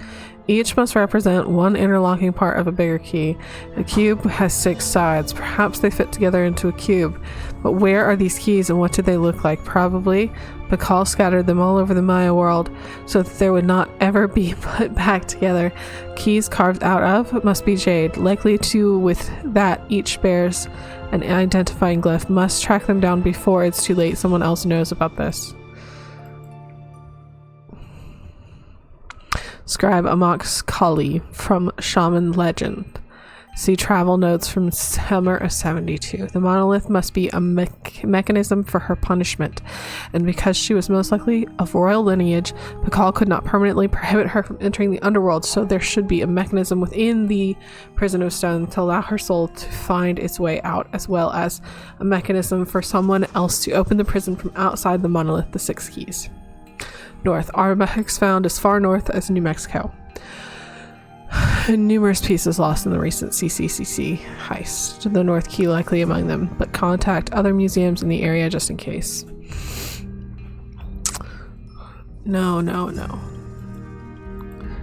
Each must represent one interlocking part of a bigger key. A cube has 6 sides. Perhaps they fit together into a cube. But where are these keys and what do they look like? Probably Pakal scattered them all over the Maya world so that they would not ever be put back together. Keys carved out of must be jade. Likely to with that each bears an identifying glyph. Must track them down before it's too late. Someone else knows about this. Scribe Amak's Kali from Shaman Legend. See travel notes from Summer of 72. The monolith must be a mechanism for her punishment, and because she was most likely of royal lineage, Pakal could not permanently prohibit her from entering the underworld, so there should be a mechanism within the prison of stone to allow her soul to find its way out, as well as a mechanism for someone else to open the prison from outside the monolith, the 6 keys. North. Artifacts found as far north as New Mexico. Numerous pieces lost in the recent CCCC heist. The North Key likely among them, but contact other museums in the area just in case. No.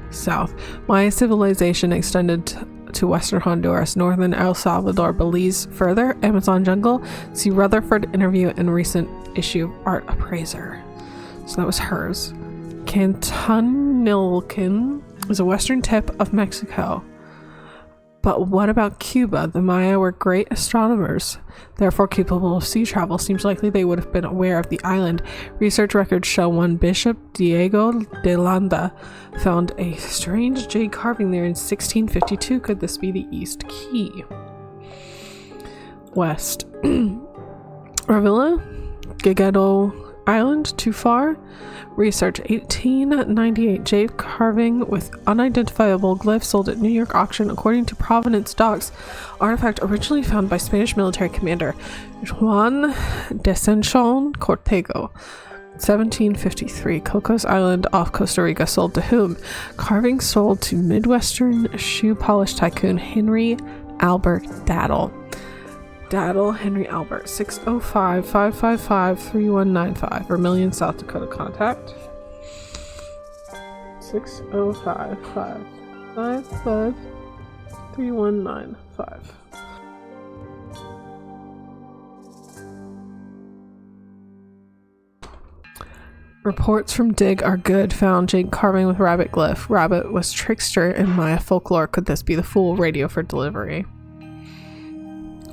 South. Maya civilization extended to western Honduras, northern El Salvador, Belize, further, Amazon jungle. See Rutherford interview in recent issue of Art Appraiser. So that was hers. Cantanilcan is a western tip of Mexico. But what about Cuba? The Maya were great astronomers, therefore capable of sea travel. Seems likely they would have been aware of the island. Research records show one Bishop Diego de Landa found a strange jade carving there in 1652. Could this be the East Key? West. Ravilla? Gigado Island? Too far? Research 1898 jade carving with unidentifiable glyph sold at New York auction according to Provenance Docks. Artifact originally found by Spanish military commander Juan de Senchon Cortego. 1753 Cocos Island off Costa Rica. Sold to whom? Carving sold to Midwestern shoe polish tycoon Henry Albert Daddle. Henry Albert, 605-555-3195, Vermilion, South Dakota. Contact 605-555-3195. Reports from Dig are good. Found jade carving with rabbit glyph. Rabbit was trickster in Maya folklore. Could this be the fool? Radio for delivery.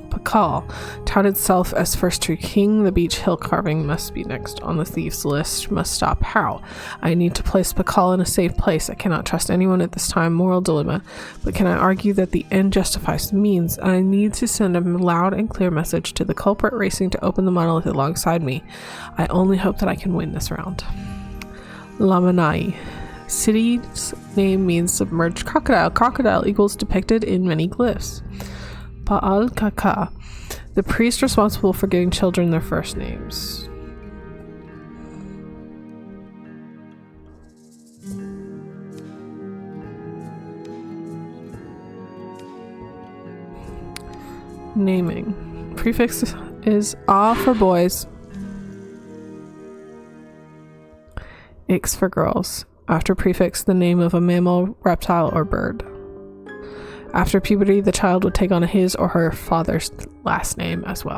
Pakal touted self as first true king. The beach hill carving must be next on the thieves list. Must stop. How? I need to place Pakal in a safe place. I cannot trust anyone at this time. Moral dilemma. But can I argue that the end justifies the means? I need to send a loud and clear message to the culprit racing to open the monolith alongside me. I only hope that I can win this round. Lamanai. City's name means submerged crocodile. Crocodile eagles depicted in many glyphs. Pa'al Kaka, the priest responsible for giving children their first names. Naming. Prefix is A for boys, X for girls. After prefix, the name of a mammal, reptile, or bird. After puberty, the child would take on his or her father's last name as well.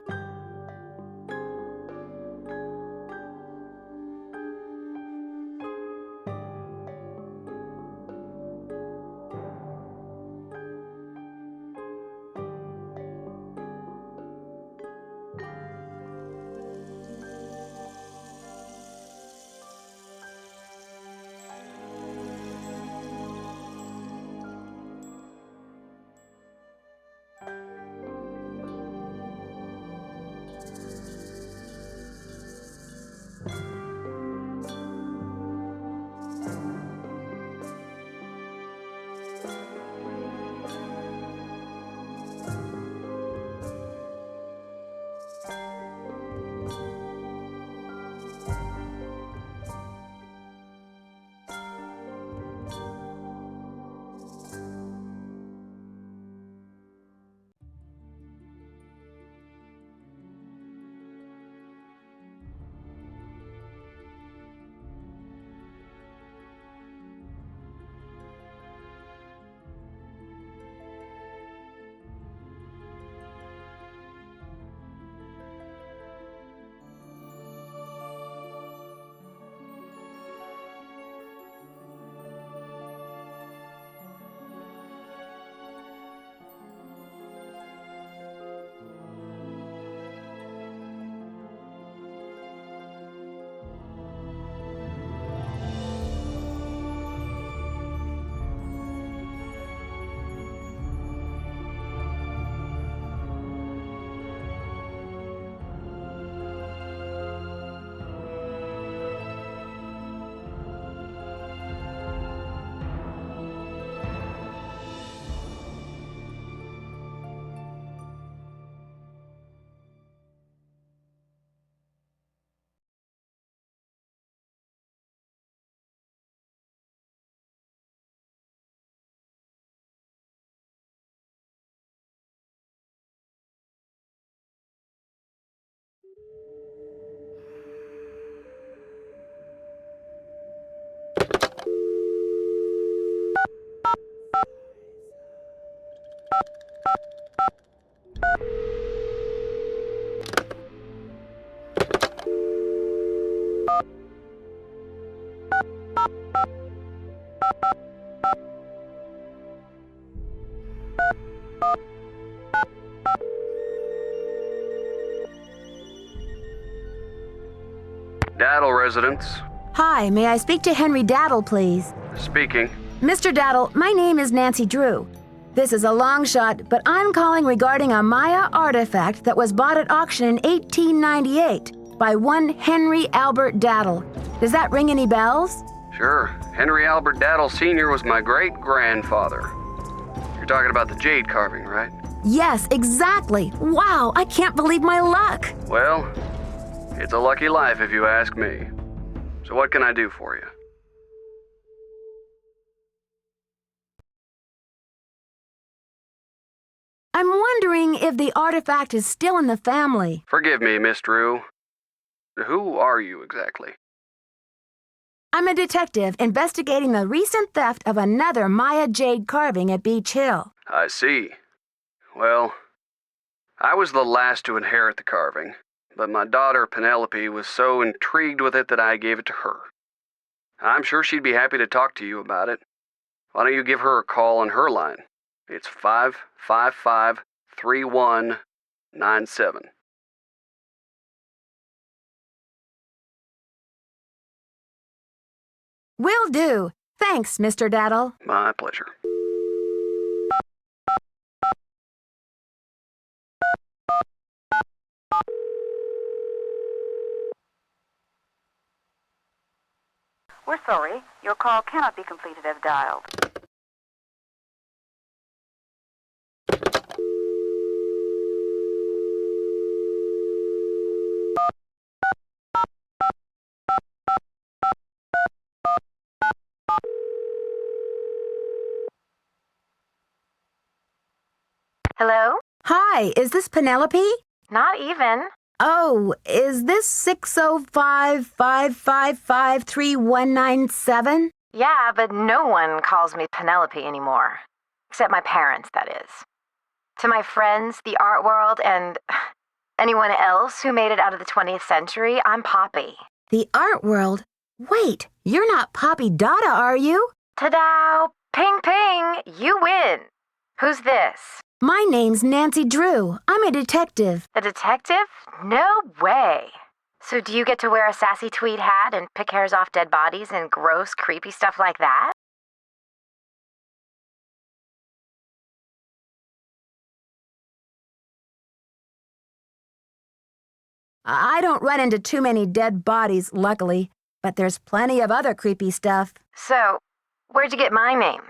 residence. Hi, may I speak to Henry Daddle, please? Speaking. Mr. Daddle, my name is Nancy Drew. This is a long shot, but I'm calling regarding a Maya artifact that was bought at auction in 1898 by one Henry Albert Daddle. Does that ring any bells? Sure. Henry Albert Daddle Sr. was my great-grandfather. You're talking about the jade carving, right? Yes, exactly. Wow, I can't believe my luck. Well, it's a lucky life if you ask me. So what can I do for you? I'm wondering if the artifact is still in the family. Forgive me, Miss Drew. Who are you exactly? I'm a detective investigating the recent theft of another Maya jade carving at Beach Hill. I see. Well, I was the last to inherit the carving, but my daughter Penelope was so intrigued with it that I gave it to her. I'm sure she'd be happy to talk to you about it. Why don't you give her a call on her line? It's 555-3197. Will do. Thanks, Mr. Daddle. My pleasure. We're sorry. Your call cannot be completed as dialed. Hello? Hi, is this Penelope? Not even. Oh, is this 605-555-3197? Yeah, but no one calls me Penelope anymore. Except my parents, that is. To my friends, the art world, and anyone else who made it out of the 20th century, I'm Poppy. The art world? Wait, you're not Poppy Dada, are you? Ta-da! Ping ping! You win! Who's this? My name's Nancy Drew. I'm a detective. A detective? No way! So do you get to wear a sassy tweed hat and pick hairs off dead bodies and gross, creepy stuff like that? I don't run into too many dead bodies, luckily, but there's plenty of other creepy stuff. So, where'd you get my name?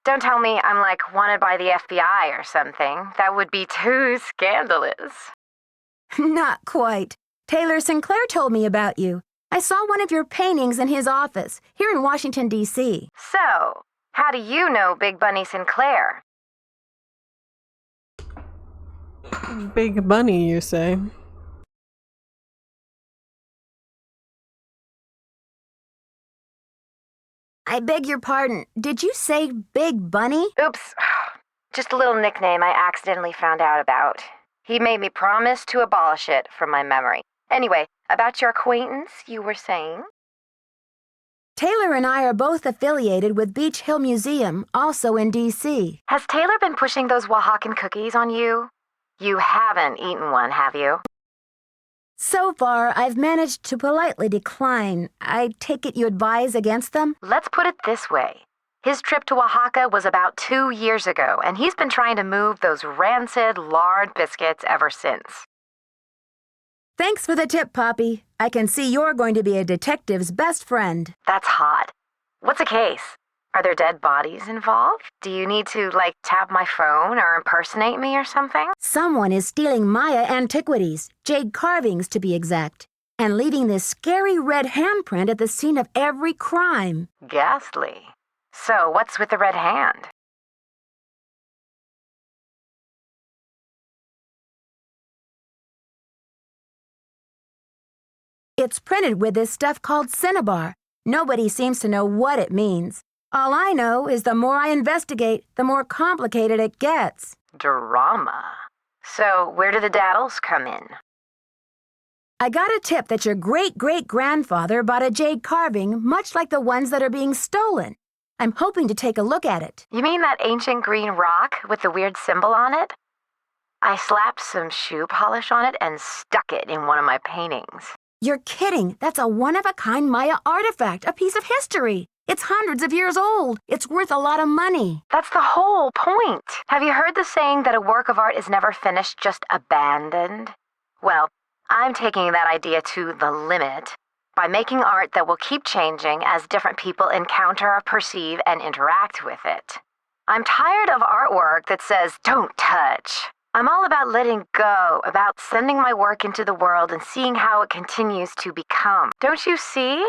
Don't tell me I'm like wanted by the FBI or something. That would be too scandalous. Not quite. Taylor Sinclair told me about you. I saw one of your paintings in his office, here in Washington, D.C. So, how do you know Big Bunny Sinclair? Big Bunny, you say? I beg your pardon. Did you say Big Bunny? Oops. Just a little nickname I accidentally found out about. He made me promise to abolish it from my memory. Anyway, about your acquaintance, you were saying? Taylor and I are both affiliated with Beach Hill Museum, also in D.C. Has Taylor been pushing those Oaxacan cookies on you? You haven't eaten one, have you? So far, I've managed to politely decline. I take it you advise against them? Let's put it this way. His trip to Oaxaca was about 2 years ago, and he's been trying to move those rancid lard biscuits ever since. Thanks for the tip, Poppy. I can see you're going to be a detective's best friend. That's hot. What's the case? Are there dead bodies involved? Do you need to, tap my phone or impersonate me or something? Someone is stealing Maya antiquities, jade carvings to be exact, and leaving this scary red handprint at the scene of every crime. Ghastly. So, what's with the red hand? It's printed with this stuff called cinnabar. Nobody seems to know what it means. All I know is the more I investigate, the more complicated it gets. Drama. So, where do the daddles come in? I got a tip that your great-great-grandfather bought a jade carving much like the ones that are being stolen. I'm hoping to take a look at it. You mean that ancient green rock with the weird symbol on it? I slapped some shoe polish on it and stuck it in one of my paintings. You're kidding. That's a one-of-a-kind Maya artifact, a piece of history. It's hundreds of years old. It's worth a lot of money. That's the whole point. Have you heard the saying that a work of art is never finished, just abandoned? Well, I'm taking that idea to the limit by making art that will keep changing as different people encounter, perceive, and interact with it. I'm tired of artwork that says, "Don't touch." I'm all about letting go, about sending my work into the world and seeing how it continues to become. Don't you see?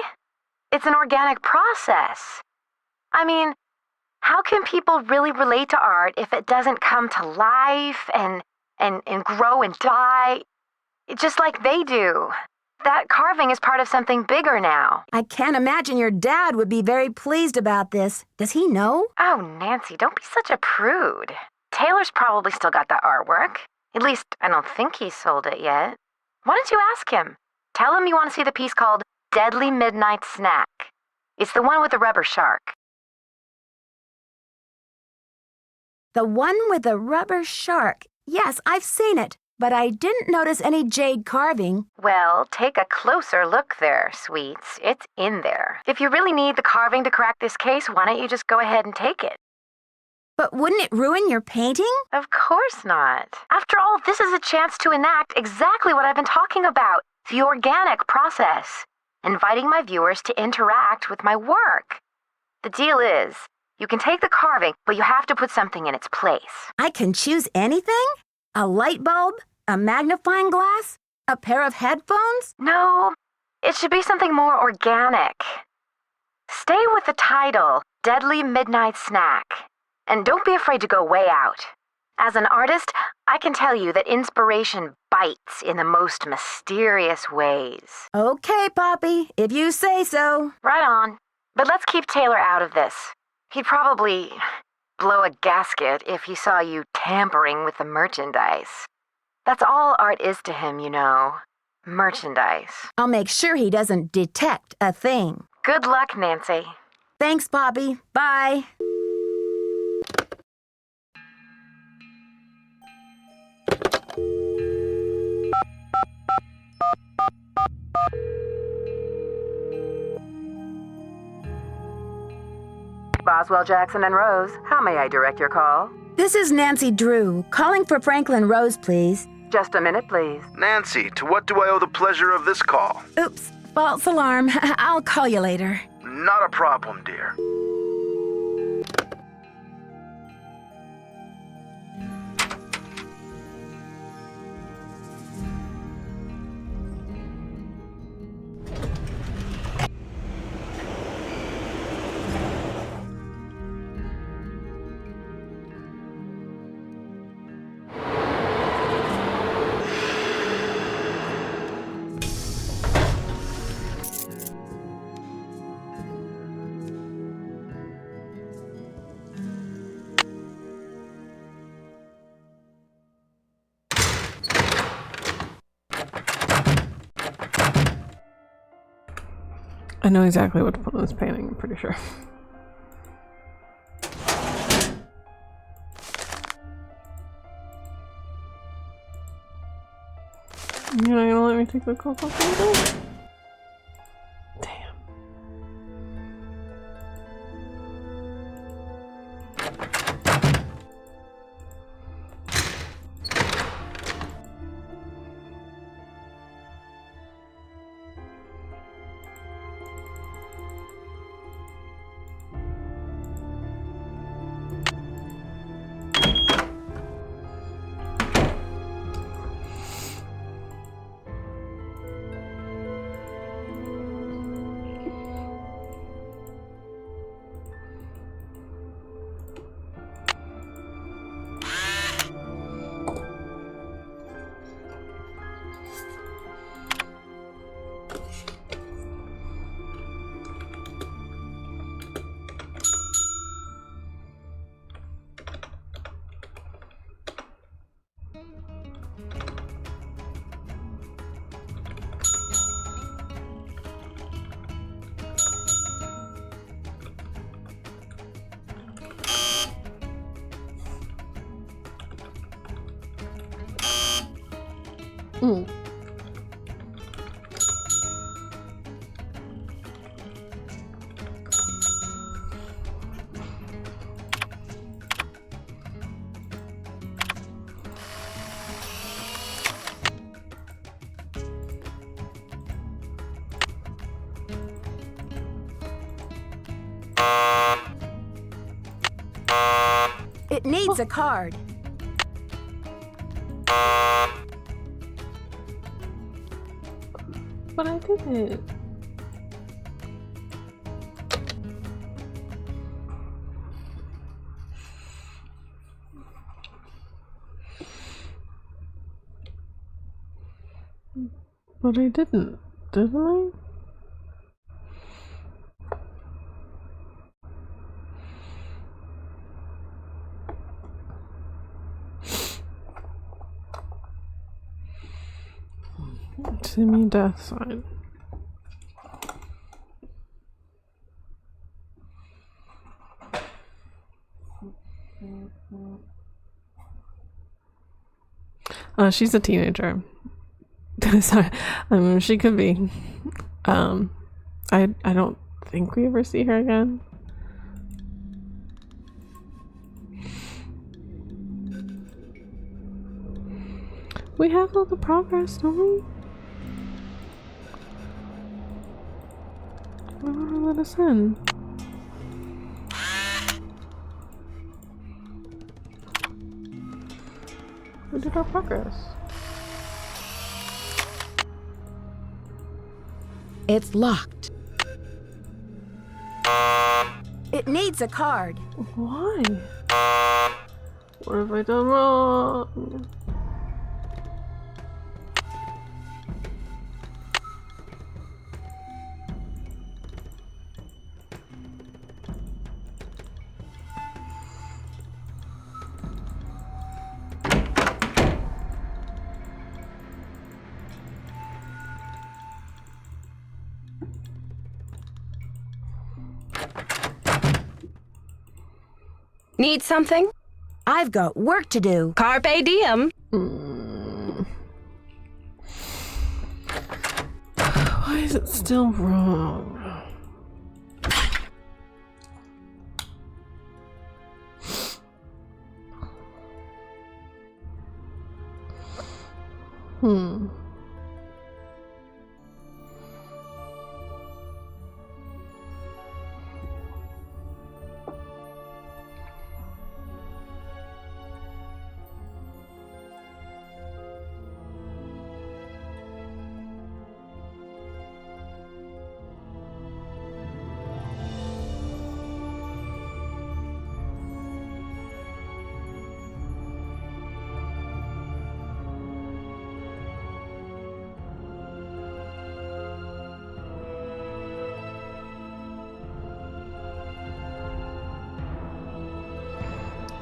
It's an organic process. I mean, how can people really relate to art if it doesn't come to life and grow and die just like they do? That carving is part of something bigger now. I can't imagine your dad would be very pleased about this. Does he know? Oh, Nancy, don't be such a prude. Taylor's probably still got that artwork. At least, I don't think he sold it yet. Why don't you ask him? Tell him you want to see the piece called Deadly Midnight Snack. It's the one with the rubber shark. The one with the rubber shark. Yes, I've seen it, but I didn't notice any jade carving. Well, take a closer look there, sweets. It's in there. If you really need the carving to crack this case, why don't you just go ahead and take it? But wouldn't it ruin your painting? Of course not. After all, this is a chance to enact exactly what I've been talking about, the organic process, inviting my viewers to interact with my work. The deal is, you can take the carving, but you have to put something in its place. I can choose anything? A light bulb? A magnifying glass? A pair of headphones? No, it should be something more organic. Stay with the title, Deadly Midnight Snack. And don't be afraid to go way out. As an artist, I can tell you that inspiration bites in the most mysterious ways. Okay, Poppy, if you say so. Right on. But let's keep Taylor out of this. He'd probably blow a gasket if he saw you tampering with the merchandise. That's all art is to him, you know. Merchandise. I'll make sure he doesn't detect a thing. Good luck, Nancy. Thanks, Poppy. Bye. Boswell, Jackson, and Rose, how may I direct your call? This is Nancy Drew, calling for Franklin Rose, please. Just a minute, please. Nancy, to what do I owe the pleasure of this call? Oops, false alarm. I'll call you later. Not a problem, dear. I know exactly what to put on this painting, I'm pretty sure. You're not gonna let me take the coat off the window? Damn. It needs a card. But I didn't. But I didn't, I? Semi death sign. She's a teenager. Sorry. She could be. I don't think we ever see her again. We have all the progress, don't we? Why won't it let us in? We did our progress. It's locked. It needs a card. Why? What have I done wrong? Need something? I've got work to do. Carpe diem. Why is it still wrong?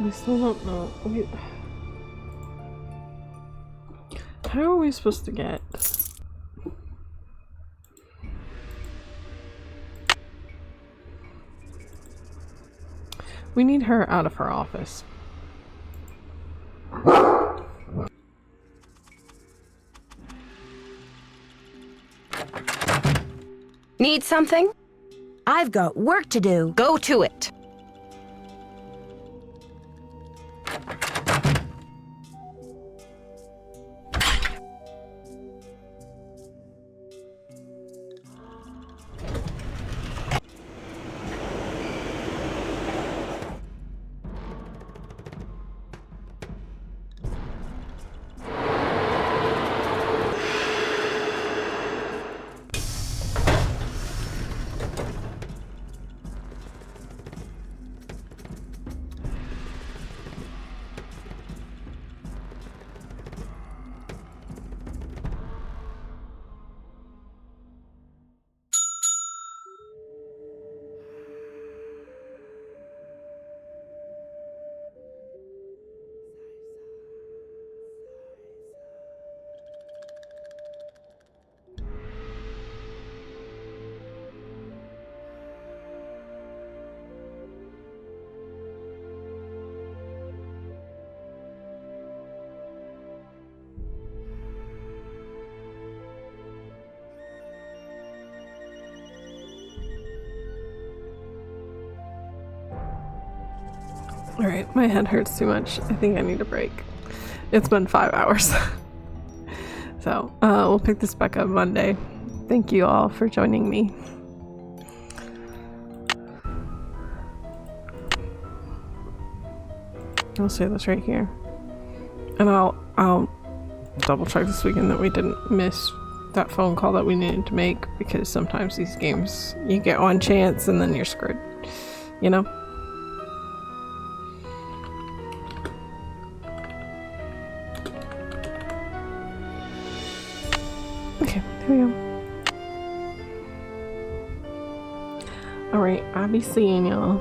We still don't know. How are we supposed to get? We need her out of her office. Need something? I've got work to do. Go to it. Alright, my head hurts too much. I think I need a break. It's been 5 hours. So, we'll pick this back up Monday. Thank you all for joining me. I'll say this right here. And I'll double check this weekend that we didn't miss that phone call that we needed to make, because sometimes these games you get one chance and then you're screwed, you know? Okay, there we go. Alright, I'll be seeing y'all.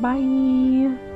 Bye.